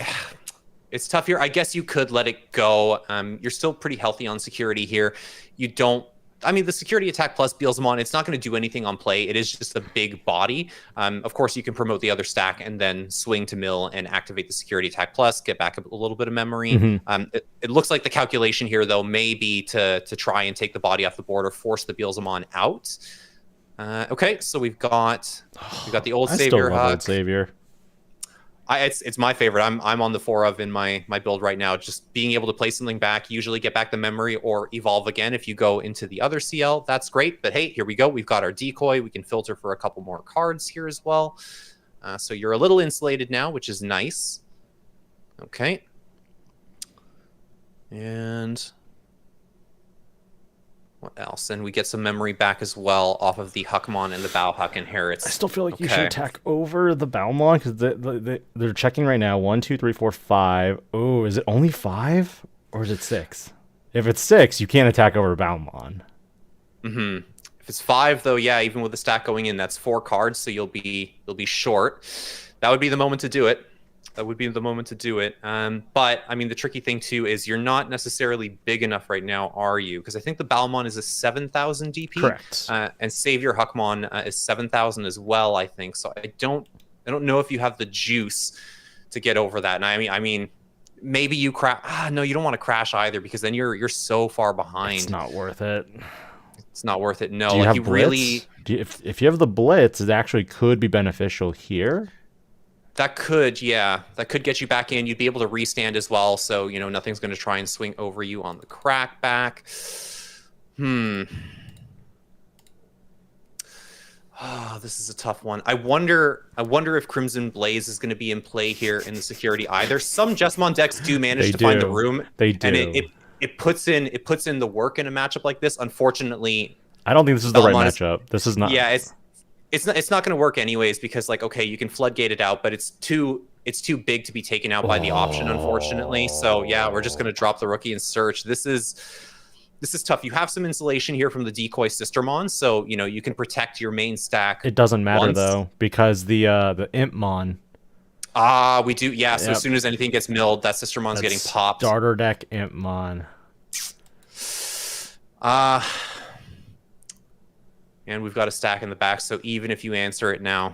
It's tough here. I guess you could let it go. You're still pretty healthy on security here. You don't. I mean, the security attack plus Beelzemon, it's not going to do anything on play. It is just a big body. Of course, you can promote the other stack and then swing to mill and activate the security attack plus, get back a little bit of memory. It looks like the calculation here, though, may be to try and take the body off the board or force the Beelzemon out. Okay, so we've got the old Savior love Huck. Old Savior. It's my favorite. I'm on the 4 of in my build right now. Just being able to play something back, usually get back the memory or evolve again if you go into the other CL. That's great. But hey, here we go. We've got our decoy. We can filter for a couple more cards here as well. So you're a little insulated now, which is nice. Okay. And what else? And we get some memory back as well off of the Huckmon and the Bao Huck inherits. I still feel like you should attack over the Beelzemon because they're checking right now. 1, 2, 3, 4, 5. Oh, is it only 5 or is it 6? If it's 6, you can't attack over Beelzemon. If it's 5, though, yeah, even with the stack going in, that's 4 cards, so you'll be short. That would be the moment to do it. That would be the moment to do it. But, I mean, the tricky thing, too, is you're not necessarily big enough right now, are you? Because I think the Beelzemon is a 7,000 DP. Correct. And Savior Huckmon is 7,000 as well, I think. So I don't know if you have the juice to get over that. And I mean, maybe you crash. No, you don't want to crash either because then you're so far behind. It's not worth it. It's not worth it. No, Do you like have Blitz? If you have the Blitz, it actually could be beneficial here. That could get you back in. You'd be able to restand as well, so nothing's going to try and swing over you on the crackback. Oh, this is a tough one. I wonder if Crimson Blaze is going to be in play here in the security either. Some Jesmon decks do manage to find the room. They do. And it puts in the work in a matchup like this. Unfortunately, I don't think this is the right matchup. This is not. Yeah, it's not going to work anyways because okay, you can floodgate it out, but it's too big to be taken out by the option, unfortunately. So yeah, we're just going to drop the rookie and search. This is tough. You have some insulation here from the decoy Sistermon, so you can protect your main stack. It doesn't matter though because the Impmon. We do. Yeah. So as soon as anything gets milled, that Sistermon's getting popped. Starter deck Impmon. And we've got a stack in the back, so even if you answer it now,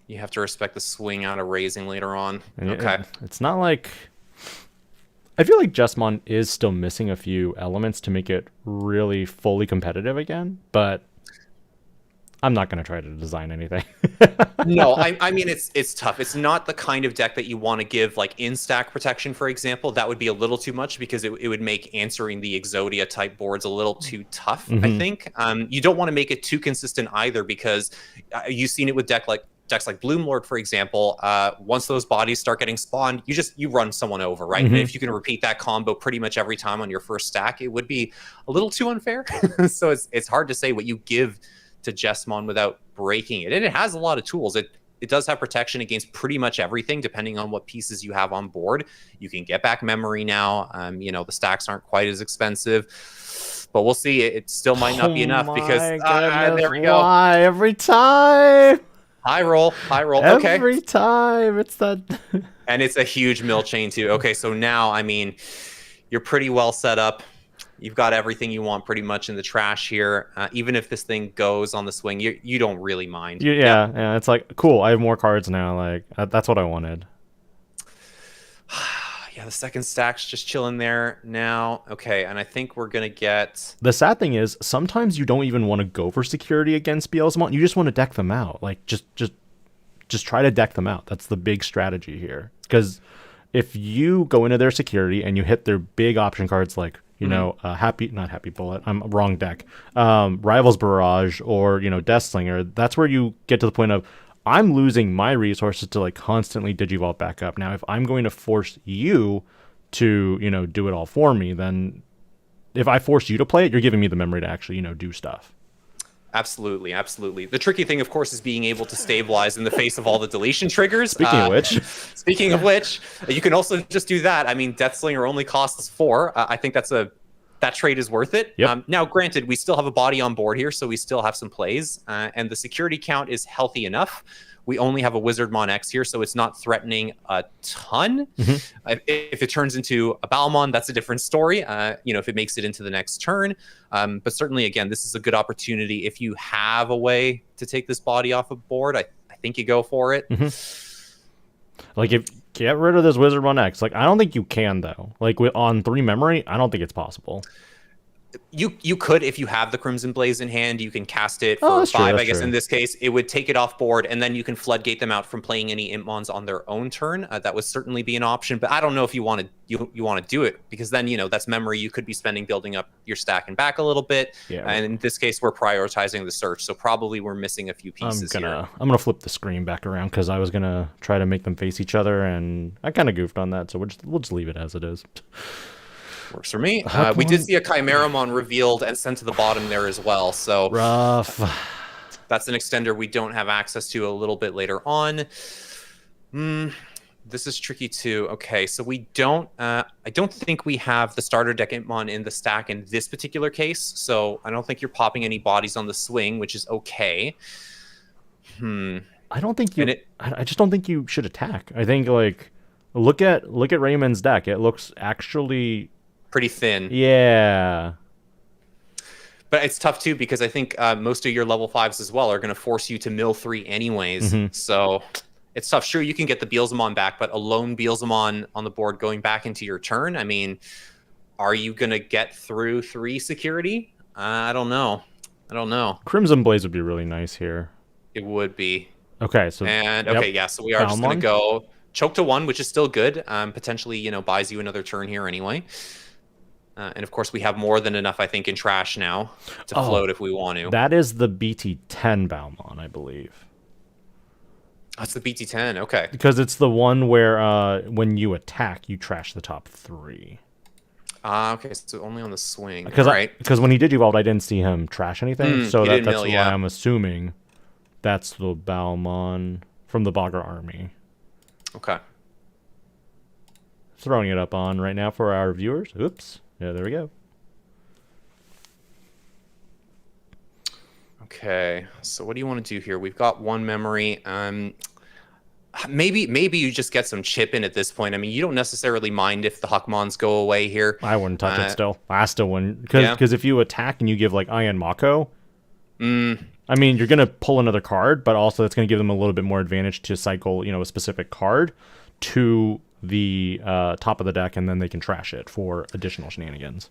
you have to respect the swing out of raising later on. Okay. It's not like... I feel like Jesmon is still missing a few elements to make it really fully competitive again, but I'm not going to try to design anything. No, I mean, it's tough. It's not the kind of deck that you want to give like in-stack protection, for example. That would be a little too much because it would make answering the Exodia type boards a little too tough, I think. You don't want to make it too consistent either because you've seen it with decks like Bloomlord, for example. Once those bodies start getting spawned, you run someone over, right? And if you can repeat that combo pretty much every time on your first stack, it would be a little too unfair. So it's hard to say what you give to Jesmon without breaking it. And it has a lot of tools. It does have protection against pretty much everything, depending on what pieces you have on board. You can get back memory now. The stacks aren't quite as expensive. But we'll see. It still might not be enough because there we go. Why every time? High roll. Okay. Every time it's that. And it's a huge mill chain too. Okay, so now, I mean, you're pretty well set up. You've got everything you want pretty much in the trash here. Even if this thing goes on the swing, you don't really mind. Yeah. It's like, cool, I have more cards now. Like, that's what I wanted. Yeah, the second stack's just chilling there now. Okay, and I think we're going to get... The sad thing is, sometimes you don't even want to go for security against Beelzemon. You just want to deck them out. Like, just try to deck them out. That's the big strategy here. Because if you go into their security and you hit their big option cards like... not Happy Bullet. I'm wrong deck. Rivals Barrage or, Deathslinger. That's where you get to the point of, I'm losing my resources to like constantly digivolve back up. Now, if I'm going to force you to, do it all for me, then if I force you to play it, you're giving me the memory to actually, do stuff. Absolutely. The tricky thing, of course, is being able to stabilize in the face of all the deletion triggers. Speaking of which, you can also just do that. I mean, Deathslinger only costs 4. I think that's a that trade is worth it. Yep. Now, granted, we still have a body on board here, so we still have some plays, and the security count is healthy enough. We only have a Wizardmon X here, so it's not threatening a ton. If it turns into a Balmon, that's a different story. If it makes it into the next turn. But certainly, again, this is a good opportunity. If you have a way to take this body off of board, I think you go for it. Like, if get rid of this Wizardmon X. Like, I don't think you can, though. Like, on 3 memory, I don't think it's possible. You could, if you have the Crimson Blaze in hand, you can cast it for 5, I guess. True. In this case, it would take it off board, and then you can floodgate them out from playing any Impmons on their own turn. That would certainly be an option, but I don't know if you want to do it, because then, that's memory you could be spending building up your stack and back a little bit. Yeah, and in this case, we're prioritizing the search, so probably we're missing a few pieces here. I'm gonna flip the screen back around, because I was gonna try to make them face each other, and I kind of goofed on that, so we'll just leave it as it is. Works for me. We did see a Chimeramon revealed and sent to the bottom there as well. So rough. That's an extender we don't have access to a little bit later on. This is tricky too. Okay, so we don't. I don't think we have the starter deck Impmon in the stack in this particular case. So I don't think you're popping any bodies on the swing, which is okay. I don't think you. I just don't think you should attack. I think look at Raymond's deck. It looks actually pretty thin. Yeah. But it's tough too, because I think most of your level 5s as well are going to force you to mill 3 anyways. So it's tough. Sure, you can get the Beelzemon back, but a lone Beelzemon on the board going back into your turn, I mean, are you going to get through 3 security? I don't know. Crimson Blaze would be really nice here. It would be. Okay, so so we are just going to go choke to 1, which is still good. Potentially, buys you another turn here anyway. And of course, we have more than enough, I think, in trash now to float if we want to. That is the BT10 Balmon, I believe. That's the BT10, okay. Because it's the one where when you attack, you trash the top 3. Okay, so only on the swing. Because when he Digivolved, I didn't see him trash anything, so that's why I'm assuming that's the Balmon from the Bogger army. Okay. Throwing it up on right now for our viewers. Oops. Yeah, there we go. Okay, so what do you want to do here? We've got 1 memory. Maybe you just get some chip in at this point. I mean, you don't necessarily mind if the Huckmons go away here. I wouldn't touch it still. I still wouldn't. Because if you attack and you give, Ian Mako, I mean, you're going to pull another card, but also it's going to give them a little bit more advantage to cycle, a specific card to the top of the deck, and then they can trash it for additional shenanigans.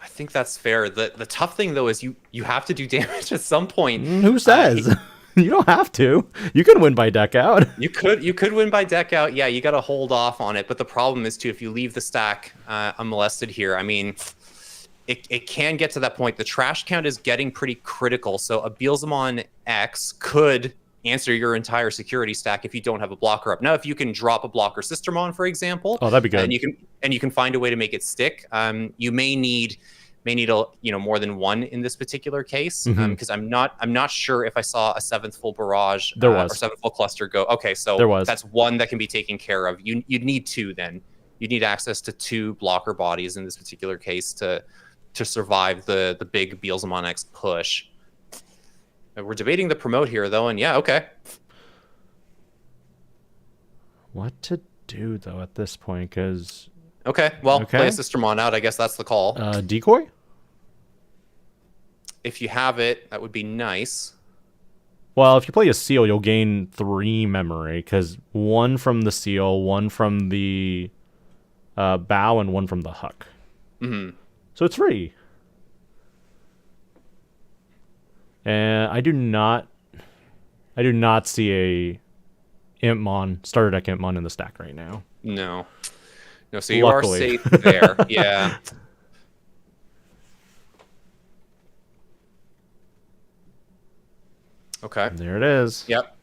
I think that's fair. The tough thing, though, is you have to do damage at some point. Who says? You don't have to. You can win by deck out. You could win by deck out. Yeah, you got to hold off on it. But the problem is, too, if you leave the stack unmolested here, I mean, it can get to that point. The trash count is getting pretty critical. So a Beelzemon X could answer your entire security stack if you don't have a blocker up. Now, if you can drop a blocker Sistermon, for example, that'd be good. And you can find a way to make it stick. You may need a more than 1 in this particular case, because I'm not sure if I saw a 7th full barrage there was. or 7th full cluster go. Okay, so there was. That's 1 that can be taken care of. You'd need 2 then. You'd need access to 2 blocker bodies in this particular case to survive the big Beelzemon X push. We're debating the promote here, though, and yeah, okay. What to do, though, at this point? Because play a Sistermon out. I guess that's the call. Decoy? If you have it, that would be nice. Well, if you play a seal, you'll gain 3 memory, because 1 from the seal, 1 from the bow, and 1 from the huck. So it's 3. And I do not see a Impmon, starter deck Impmon in the stack right now. No, so you Luckily. Are safe there. Yeah. Okay. There it is. Yep.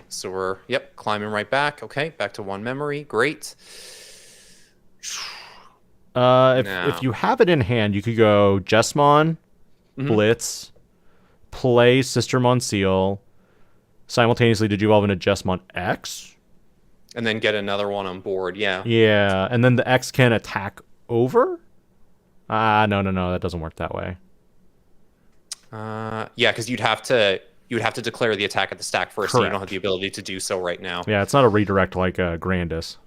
So we're climbing right back. Okay, back to 1 memory. Great. If you have it in hand, you could go Jesmon, Blitz, play Sistermon Seal, simultaneously Digivolve into Jesmon X, and then get another one on board. Yeah, and then the X can attack over. No, that doesn't work that way. Yeah, because you'd have to declare the attack at the stack first, and you don't have the ability to do so right now. Yeah, it's not a redirect like Grandis.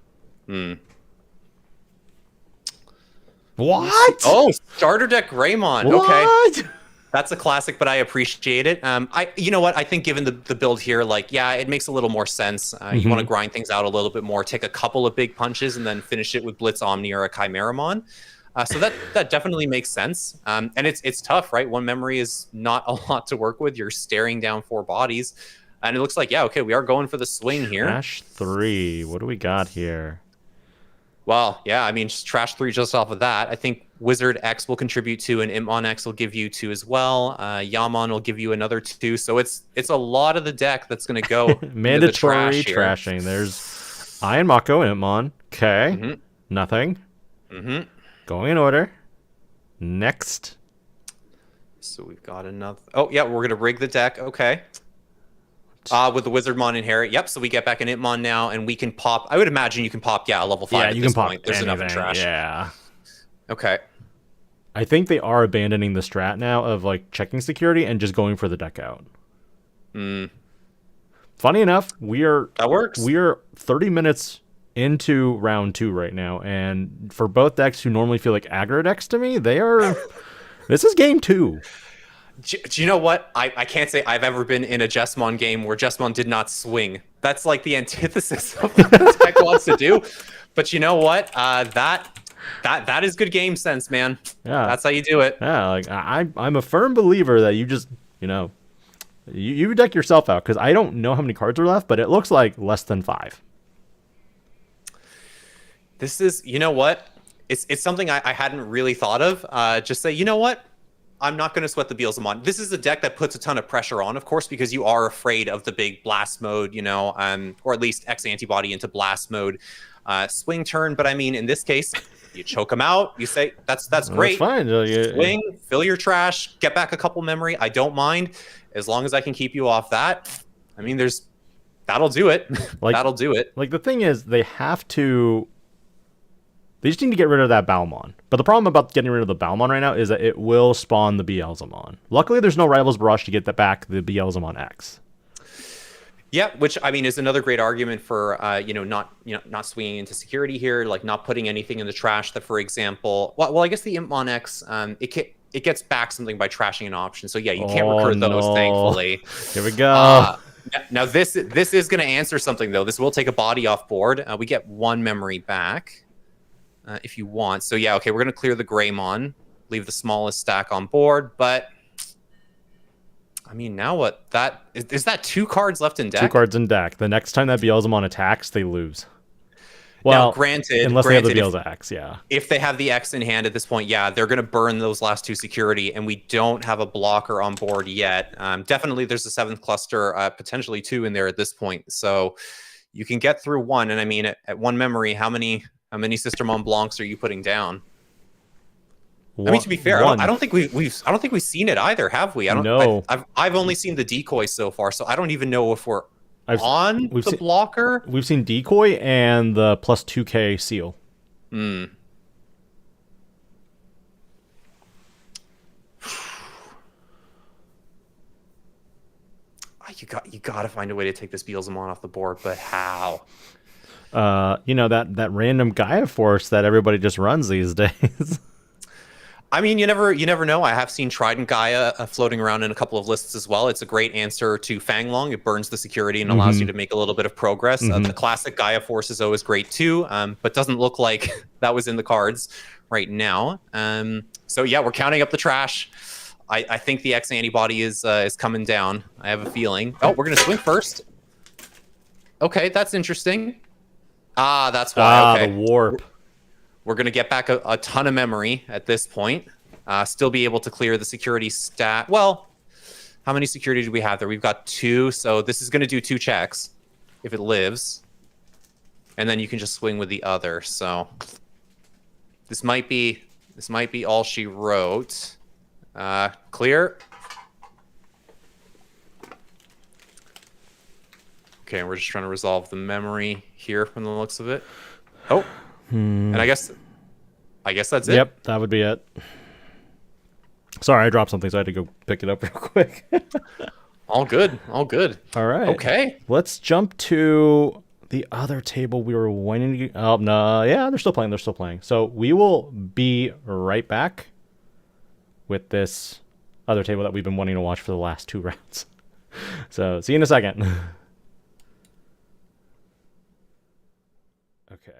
What? Oh, starter deck Greymon. What? Okay. That's a classic, but I appreciate it. You know what? I think given the build here, like, yeah, it makes a little more sense. You want to grind things out a little bit more, take a couple of big punches, and then finish it with Blitz Omni or a Chimeramon. So that definitely makes sense. And it's tough, right? One memory is not a lot to work with. You're staring down 4 bodies. And it looks like, yeah, okay, we are going for the swing here. Trash 3. What do we got here? Well, yeah, I mean, just trash 3 just off of that. I think Wizard X will contribute 2, and Impmon X will give you 2 as well. Yamon will give you another 2. So it's a lot of the deck that's going to go mandatory trashing. There's Iron Mako, Impmon. Okay. Nothing. Going in order. Next. So we've got another. Oh, yeah, we're going to rig the deck. Okay. With the Wizardmon inherit. Yep, so we get back an Impmon now, and we can pop. I would imagine you can pop, a level 5 at you this can point. Pop There's anything. enough in trash. Yeah. Okay. I think they are abandoning the strat now of, like, checking security and just going for the deck out. Funny enough, that works. We are 30 minutes into round 2 right now, and for both decks who normally feel like aggro decks to me, they are... This is game 2. Do you know what? I can't say I've ever been in a Jesmon game where Jesmon did not swing. That's like the antithesis of what the deck wants to do. But you know what? That is good game sense, man. Yeah, that's how you do it. Yeah, like I'm a firm believer that you just, you deck yourself out, because I don't know how many cards are left, but it looks like less than 5. This is, you know what? It's something I hadn't really thought of. Just say, you know what? I'm not going to sweat the Beelzemon. This is a deck that puts a ton of pressure on, of course, because you are afraid of the big blast mode, or at least X-antibody into blast mode swing turn. But I mean, in this case, you choke them out. You say, that's great. That's fine. Swing, fill your trash, get back a couple memory. I don't mind. As long as I can keep you off that. I mean, that'll do it. That'll do it. Like, the thing is, they just need to get rid of that Balmon. But the problem about getting rid of the Balmon right now is that it will spawn the Beelzemon. Luckily, there's no Rivals Barrage to get that back, the Beelzemon X. Yeah, which, I mean, is another great argument for, not swinging into security here, like not putting anything in the trash that, for example... Well, I guess the Impmon X, it gets back something by trashing an option. So, yeah, you can't recur those, thankfully. Here we go. Now, this is going to answer something, though. This will take a body off board. We get 1 memory back. If you want. So yeah, okay, we're going to clear the Greymon, leave the smallest stack on board, but I mean, now what? Is that 2 cards left in deck? 2 cards in deck. The next time that Beelzemon attacks, they lose. Well, now, granted, unless they have the Beelze X, yeah. If they have the X in hand at this point, yeah, they're going to burn those last 2 security, and we don't have a blocker on board yet. Definitely there's a 7th cluster, potentially 2 in there at this point. So you can get through 1, and I mean, at 1 memory, how many Sister Mont Blancs are you putting down? I mean, to be fair, I don't think we've seen it either, have we? I've only seen the decoy so far, so I don't even know if we're on the blocker. We've seen decoy and the plus 2k seal. You got to find a way to take this Beelzemon off the board, but how? That random Gaia Force that everybody just runs these days. I mean, you never know. I have seen Trident Gaia floating around in a couple of lists as well. It's a great answer to Fanglong. It burns the security and allows you to make a little bit of progress. The classic Gaia Force is always great too, but doesn't look like that was in the cards right now. So yeah, we're counting up the trash. I think the X-antibody is coming down. I have a feeling. Oh, we're gonna swing first. Okay, that's interesting. That's why. Okay. The warp. We're going to get back a ton of memory at this point. Still be able to clear the security stat. Well, how many security do we have there? We've got 2, so this is going to do 2 checks if it lives. And then you can just swing with the other. So this might be all she wrote. Clear. Okay, we're just trying to resolve the memory here from the looks of it. Oh, and I guess I guess that's it. Yep, that would be it. Sorry, I dropped something, so I had to go pick it up real quick. All good. All good. All right. Okay. Let's jump to the other table we were waiting to... Oh, no. Yeah, they're still playing. They're still playing. So we will be right back with this other table that we've been wanting to watch for the last 2 rounds. So see you in a second. Okay.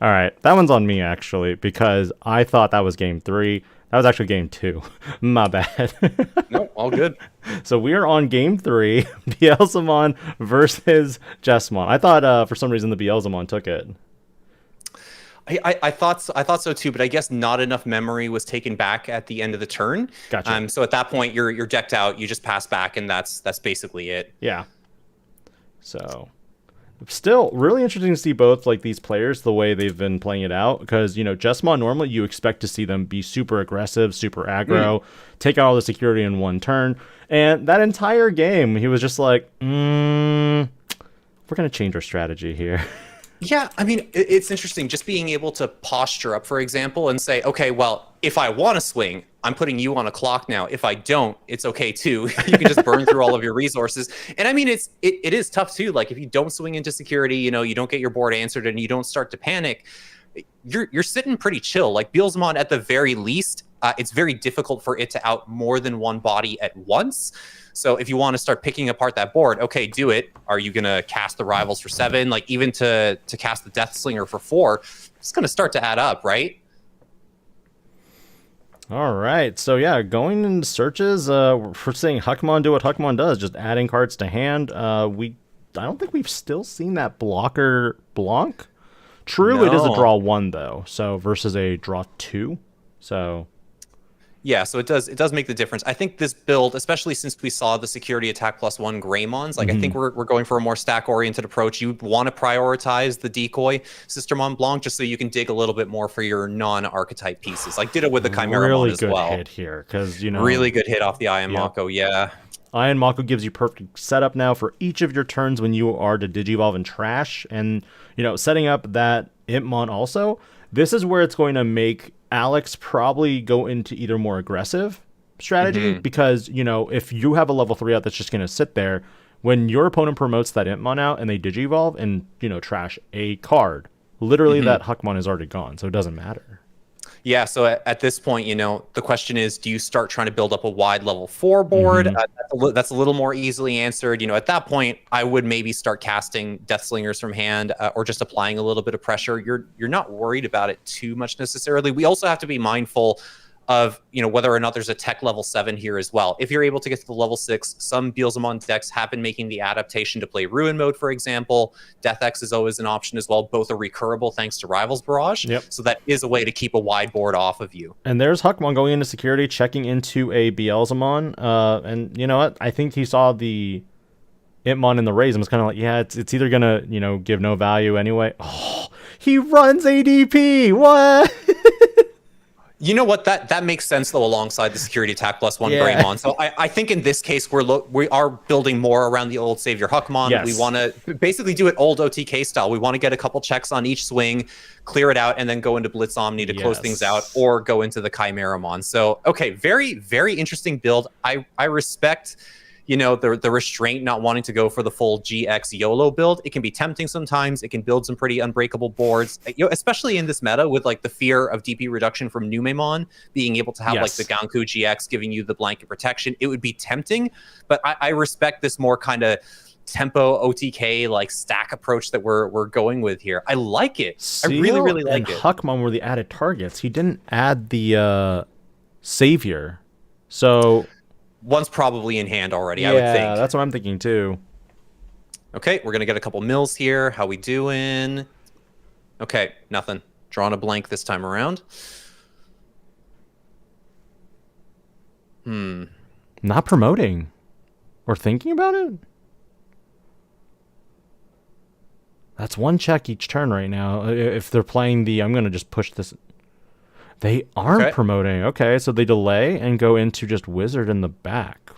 All right, that one's on me, actually, because I thought that was game 3. That was actually game 2. My bad. Nope, all good. So we are on game 3, Beelzemon versus Jesmon. I thought for some reason the Beelzemon took it. I thought so too, but I guess not enough memory was taken back at the end of the turn. Gotcha. So at that point, you're decked out. You just pass back, and that's basically it. Yeah. So still really interesting to see both like these players, the way they've been playing it out, because Jesmon, normally you expect to see them be super aggressive, super aggro, take out all the security in one turn, and that entire game he was just like, we're gonna change our strategy here. Yeah, I mean, it's interesting just being able to posture up, for example, and say, okay, well, if I want to swing, I'm putting you on a clock now. If I don't, it's okay too. You can just burn through all of your resources. And I mean, it is tough too. Like if you don't swing into security, you don't get your board answered and you don't start to panic, you're sitting pretty chill. Like Beelzemon, at the very least, it's very difficult for it to out more than one body at once. So if you want to start picking apart that board, okay, do it. Are you going to cast the rivals for 7? Like even to cast the Death Slinger for 4, it's going to start to add up, right? All right. So yeah, going into searches, we're seeing Huckmon do what Huckmon does, just adding cards to hand. I don't think we've still seen that blocker Blanc. True, it is a draw 1 though. So versus a draw 2. So yeah, so it does make the difference. I think this build, especially since we saw the security attack +1 Greymons, like I think we're going for a more stack-oriented approach. You want to prioritize the decoy Sistermon Blanc just so you can dig a little bit more for your non-archetype pieces. Like did it with the Chimeramon really as well. Really good hit here, because really good hit off the Iron Mako, yeah. Iron Mako gives you perfect setup now for each of your turns when you are to Digivolve and Trash, and setting up that Impmon also. This is where it's going to make Alex probably go into either more aggressive strategy, because if you have a level 3 out that's just going to sit there, when your opponent promotes that Impmon out and they Digivolve and trash a card, literally that Huckmon is already gone, so it doesn't matter. Yeah, so at this point, the question is, do you start trying to build up a wide level 4 board? That's a little more easily answered. At that point, I would maybe start casting Death Slingers from hand or just applying a little bit of pressure. You're not worried about it too much necessarily. We also have to be mindful of whether or not there's a tech level 7 here as well. If you're able to get to the level 6, some Beelzemon decks have been making the adaptation to play Ruin mode, for example. Death X is always an option as well. Both are recurable thanks to Rivals Barrage. So that is a way to keep a wide board off of you. And there's Huckmon going into security, checking into a Beelzemon. And you know what? I think he saw the Impmon in the raise and was kind of like, yeah, it's either gonna give no value anyway. Oh, he runs ADP. What? You know what? That makes sense though, alongside the security attack +1 Greymon. So I think in this case we are building more around the old Savior Huckmon. Yes. We want to basically do it old OTK style. We want to get a couple checks on each swing, clear it out, and then go into Blitz Omni to close things out, or go into the Chimeramon. So okay, very very interesting build. I respect the restraint, not wanting to go for the full GX YOLO build. It can be tempting sometimes. It can build some pretty unbreakable boards, especially in this meta with like the fear of DP reduction from Numemon, being able to have like the Ganku GX giving you the blanket protection. It would be tempting, but I respect this more kind of tempo OTK like stack approach that we're going with here. I like it. Seal I really like it. Huckmon were the added targets. He didn't add the Savior, so one's probably in hand already. I would think. Yeah, that's what I'm thinking too. Okay, we're gonna get a couple mills here. How we doing? Okay, nothing. Drawing a blank this time around. Not promoting or thinking about it. That's one check each turn right now. If they're playing I'm going to just push this. They aren't promoting. Okay, so they delay and go into just Wizard in the back.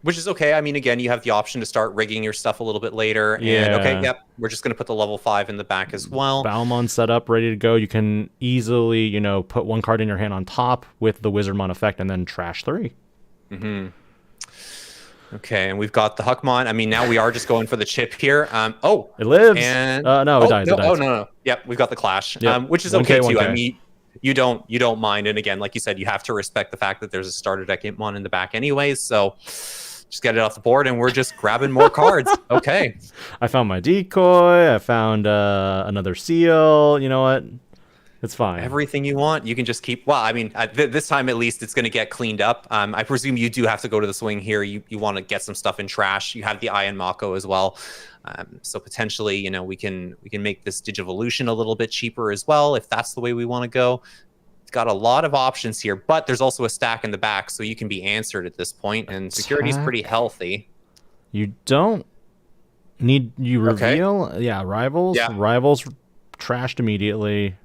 Which is okay. I mean, again, you have the option to start rigging your stuff a little bit later. Yeah. And okay, yep, we're just going to put the level 5 in the back as well. Beelzemon set up, ready to go. You can easily, put one card in your hand on top with the Wizardmon effect and then trash 3. Okay, and we've got the Huckmon. I mean, now we are just going for the chip here. It lives. And no, it dies. No, it dies. Oh no. Yep, we've got the clash. Yep. Which is 1K, okay too. 1K. I mean, you don't mind. And again, like you said, you have to respect the fact that there's a starter deck Impmon in the back anyways. So just get it off the board, and we're just grabbing more cards. Okay. I found my decoy. I found another seal. You know what? It's fine. Everything you want, you can just keep. Well, I mean, this time at least, it's going to get cleaned up. I presume you do have to go to the swing here. You want to get some stuff in trash. You have the Iron Mako as well. So potentially, we can make this Digivolution a little bit cheaper as well if that's the way we want to go. It's got a lot of options here, but there's also a stack in the back, so you can be answered at this point, and security is pretty healthy. You don't need reveal. Okay. Yeah, rivals. Yeah. Rivals trashed immediately.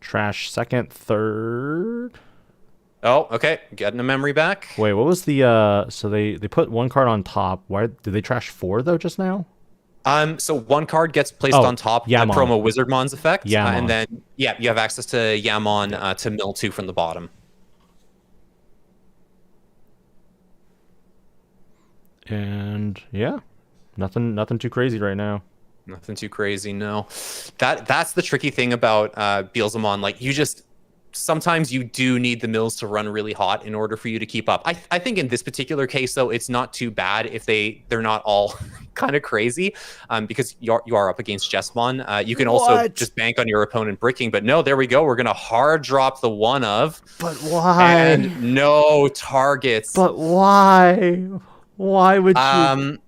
Trash second, third. Oh, okay. Getting a memory back. Wait, what was the so they put one card on top. Why did they trash 4 though just now? So one card gets placed on top, the promo Wizardmon's effect. And then you have access to Yamon to mill 2 from the bottom. And yeah. Nothing too crazy right now. Nothing too crazy, no. That's the tricky thing about Beelzemon. Like, sometimes you do need the mills to run really hot in order for you to keep up. I think in this particular case, though, it's not too bad if they're not all kind of crazy, because you are up against Jesmon. You can also just bank on your opponent bricking, but no, there we go. We're going to hard drop the one of. But why? And no targets. But why? Why would you...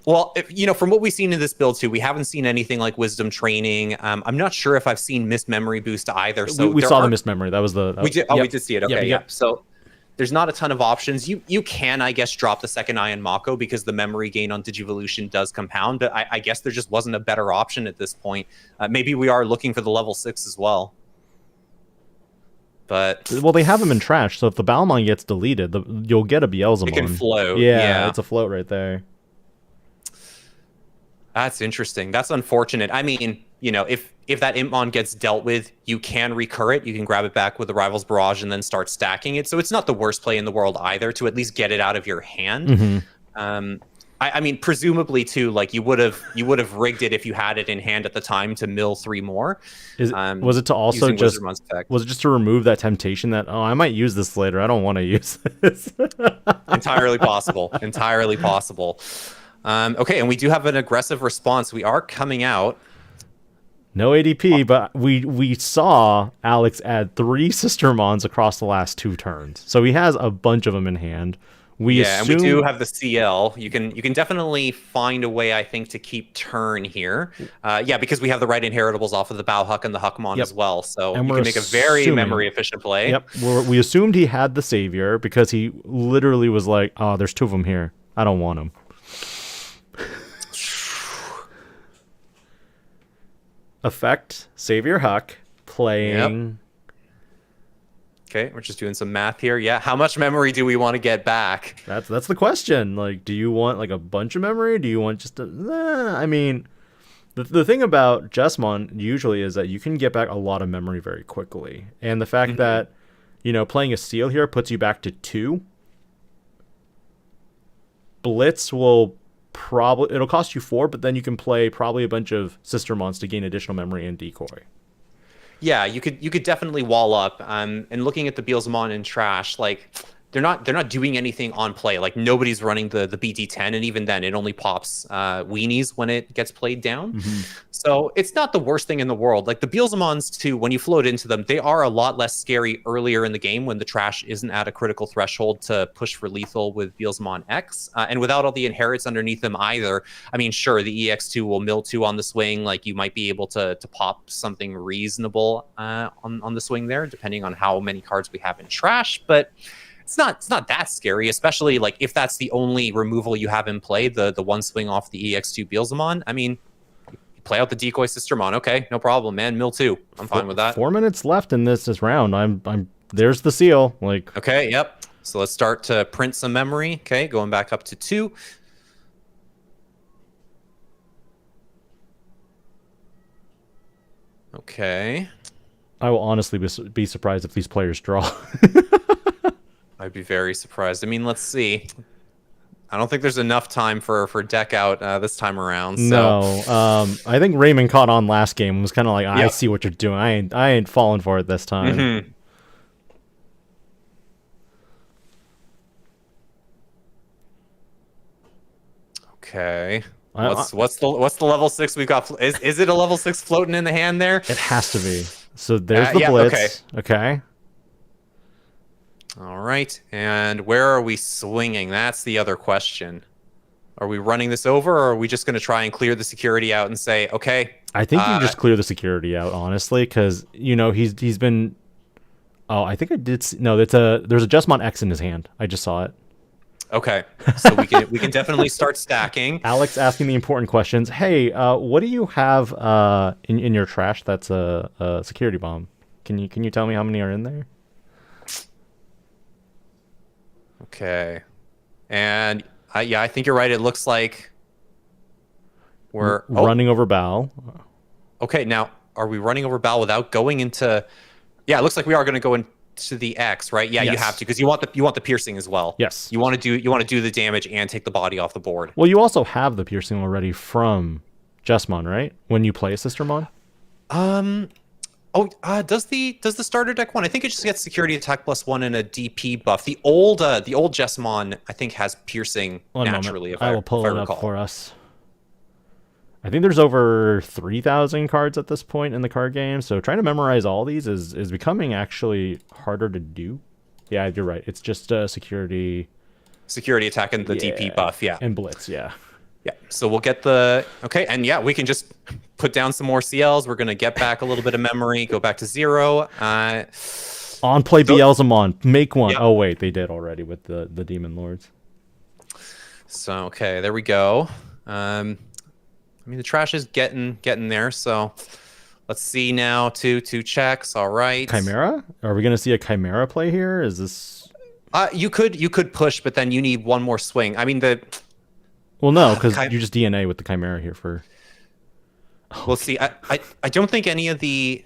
Well, from what we've seen in this build too, we haven't seen anything like Wisdom Training. I'm not sure if I've seen Missed Memory Boost either. So we saw the Missed Memory. That was the. We did. Oh, we did see it. Okay, yeah. So there's not a ton of options. You can, I guess, drop the second Iron Mako because the memory gain on Digivolution does compound. But I guess there just wasn't a better option at this point. Maybe we are looking for the level 6 as well. But they have him in trash. So if the Balmon gets deleted, you'll get a Beelzemon. It can float. Yeah, it's a float right there. That's interesting. That's unfortunate. I mean, if that Impmon gets dealt with, you can recur it. You can grab it back with the Rival's Barrage and then start stacking it. So it's not the worst play in the world either to at least get it out of your hand. I mean, presumably too, like you would have rigged it if you had it in hand at the time to mill 3 more. Was it to also just to remove that temptation that I might use this later? I don't want to use this. Entirely possible. Entirely possible. Okay, and we do have an aggressive response. We are coming out. No ADP, but we saw Alex add 3 Sistermons across the last 2 turns. So he has a bunch of them in hand. And we do have the CL. You can definitely find a way, I think, to keep turn here. Because we have the right inheritables off of the Bauhuck and the Huckmon as well. So you can make a very memory-efficient play. Yep, we assumed he had the Savior because he literally was like, oh, there's 2 of them here. I don't want them. Effect, Savior Huck, playing... Okay, we're just doing some math here. Yeah, how much memory do we want to get back? That's the question. Like, do you want like a bunch of memory? Do you want just I mean, the thing about Jesmon usually is that you can get back a lot of memory very quickly. And the fact that, playing a seal here puts you back to 2 Blitz will probably, it'll cost you 4, but then you can play probably a bunch of Sistermons to gain additional memory and decoy. Yeah, you could definitely wall up. And looking at the Beelzemon in trash, like they're not doing anything on play. Like nobody's running the BT10, and even then, it only pops weenies when it gets played down. So it's not the worst thing in the world. Like the Beelzemons too, when you float into them, they are a lot less scary earlier in the game when the trash isn't at a critical threshold to push for lethal with Beelzemon X, and without all the inherits underneath them either. I mean, sure, the EX2 will mill 2 on the swing. Like you might be able to pop something reasonable on the swing there, depending on how many cards we have in trash, but it's not that scary, especially like if that's the only removal you have in play, the one swing off the EX2 Beelzemon. I mean, play out the decoy Sistermon. Okay, no problem, man. Mill 2. I'm fine with that. 4 minutes left in this round. I'm there's the seal. Like, okay, yep. So let's start to print some memory. Okay, going back up to 2. Okay. I will honestly be surprised if these players draw. I'd be very surprised. I mean, let's see. I don't think there's enough time for deck out this time around. So. No, I think Raymond caught on last game and was kind of like, I see what you're doing. I ain't falling for it this time. Okay. What's the level 6 we've got? Is it a level 6 floating in the hand there? It has to be. So there's the Blitz. Okay. All right. And where are we swinging? That's the other question. Are we running this over, or are we just going to try and clear the security out and say, okay? I think you just clear the security out, honestly, because he's been. Oh, I think I did. No, there's a Jesmon X in his hand. I just saw it. Okay, so we can definitely start stacking. Alex asking the important questions. Hey, what do you have in your trash? That's a security bomb. Can you tell me how many are in there? Okay, and I think you're right. It looks like we're running over Bal. Okay, now are we running over Bal without going into? Yeah, it looks like we are going to go into the X, right? Yeah, yes. You have to, because you want the piercing as well. Yes, you want to do the damage and take the body off the board. Well, you also have the piercing already from Jesmon, right? When you play a Sistermon. Does the starter deck one? I think it just gets security attack +1 and a DP buff. The old Jesmon, I think, has piercing naturally. I will pull it up for us. I think there's over 3,000 cards at this point in the card game, so trying to memorize all these is becoming actually harder to do. Yeah, you're right. It's just security attack and the DP buff. Yeah, and Blitz. Yeah. Yeah, so we'll get and yeah, we can just put down some more CLs. We're going to get back a little bit of memory, go back to 0. On play Beelzemon, make one. Yep. Oh, wait, they did already with the Demon Lords. So, okay, there we go. I mean, the trash is getting there, so let's see now. Two checks, all right. Chimera? Are we going to see a Chimera play here? Is this... You could push, but then you need one more swing. I mean, Well, no, because you just DNA with the Chimera here for... We'll see. I don't think any of the...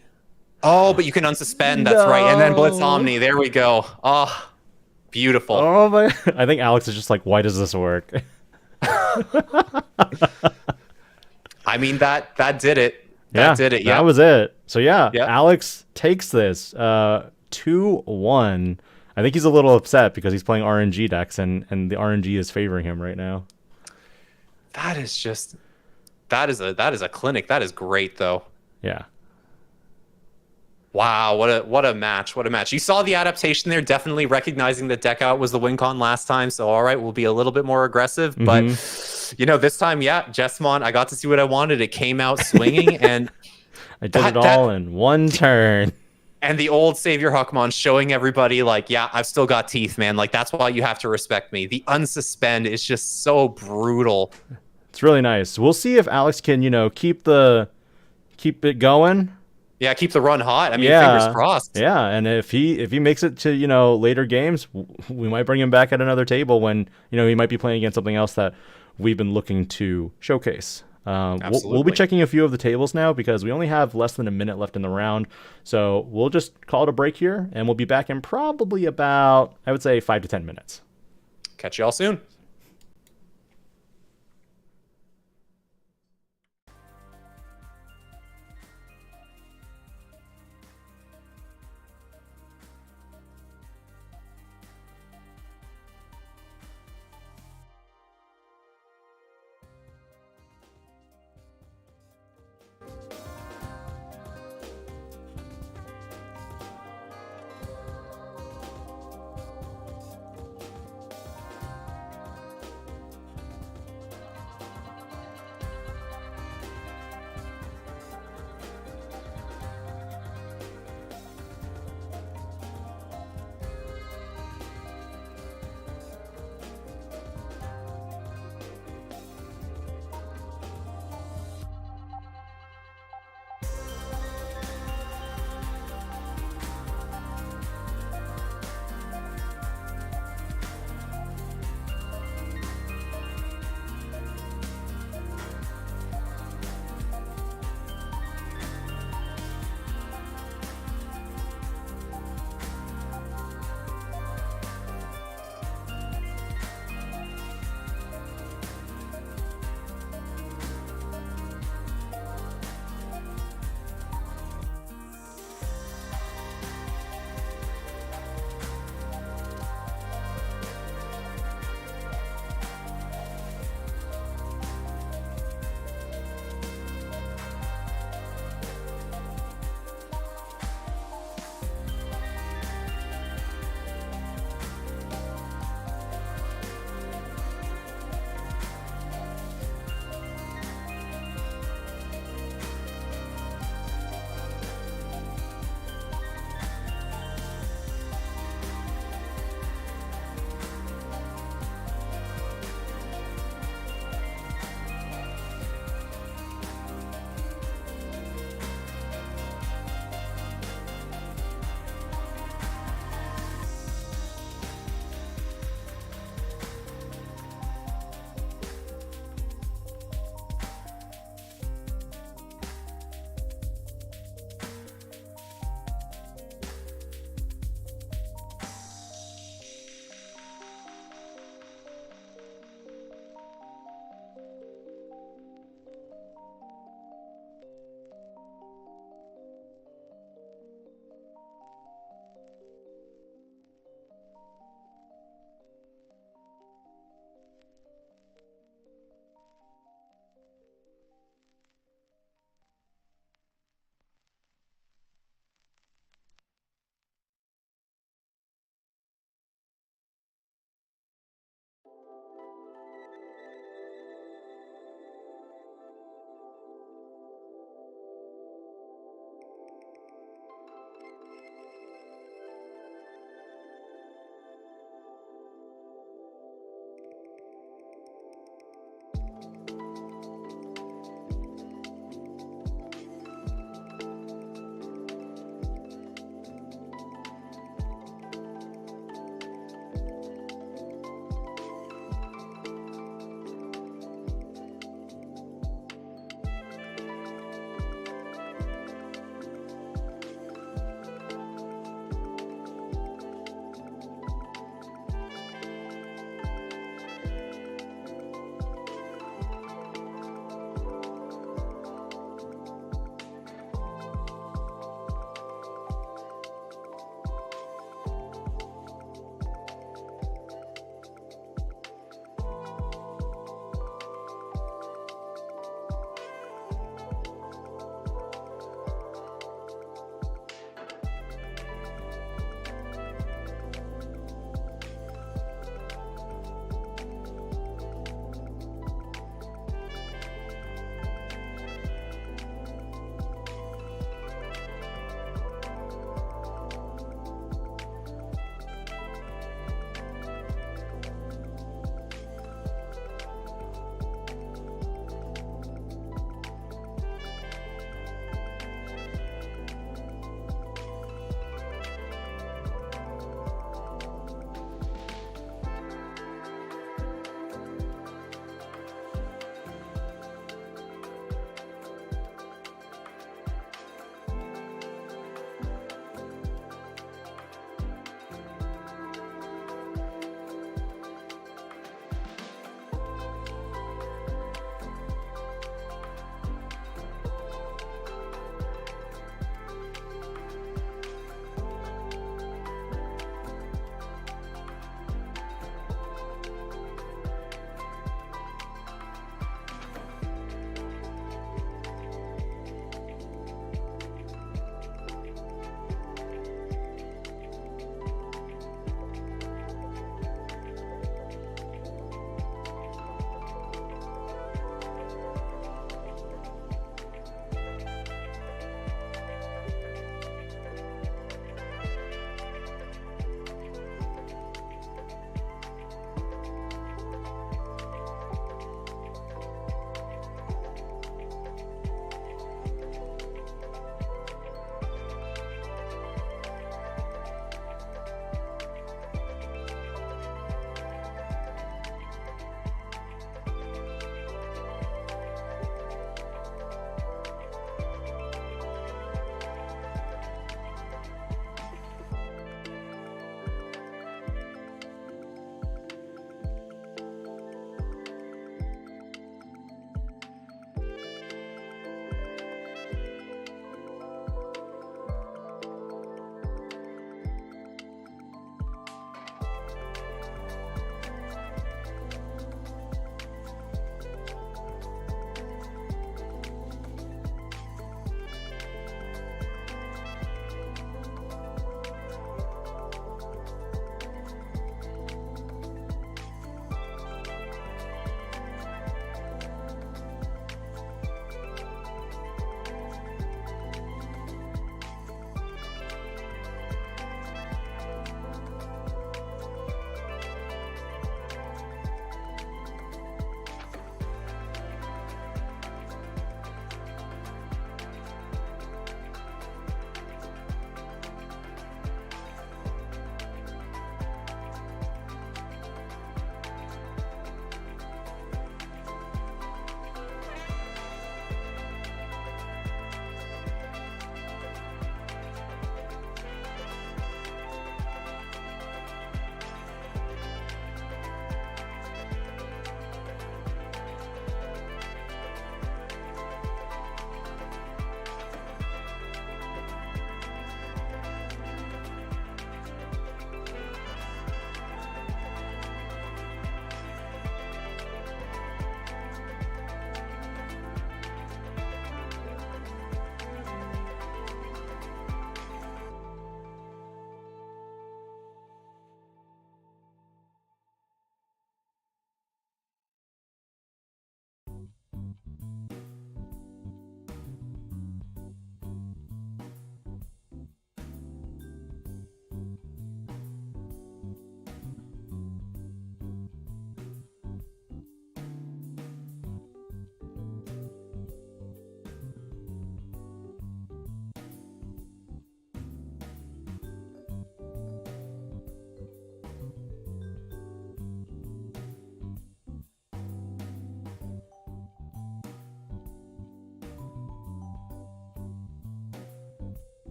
Oh, but you can unsuspend. That's right. And then Blitz Omni. There we go. Oh, beautiful. Oh, my... I think Alex is just like, why does this work? I mean, that did it. That did it. Yeah, that was it. So, Alex takes this 2-1. I think he's a little upset because he's playing RNG decks, and the RNG is favoring him right now. That is a clinic. That is great, though. Yeah. Wow, what a match. What a match. You saw the adaptation there, definitely recognizing that deck out was the win con last time. So all right, we'll be a little bit more aggressive, but this time, Jesmon, I got to see what I wanted. It came out swinging, and I did it all in one turn. And the old Savior Huckmon showing everybody, like, yeah, I've still got teeth, man. Like, that's why you have to respect me. The unsuspend is just so brutal. It's really nice. We'll see if Alex can, keep it going. Yeah, keep the run hot. I mean, fingers crossed. Yeah, and if he makes it to, later games, we might bring him back at another table when, he might be playing against something else that we've been looking to showcase. We'll be checking a few of the tables now because we only have less than a minute left in the round. So we'll just call it a break here, and we'll be back in probably about, I would say, 5 to 10 minutes. Catch you all soon.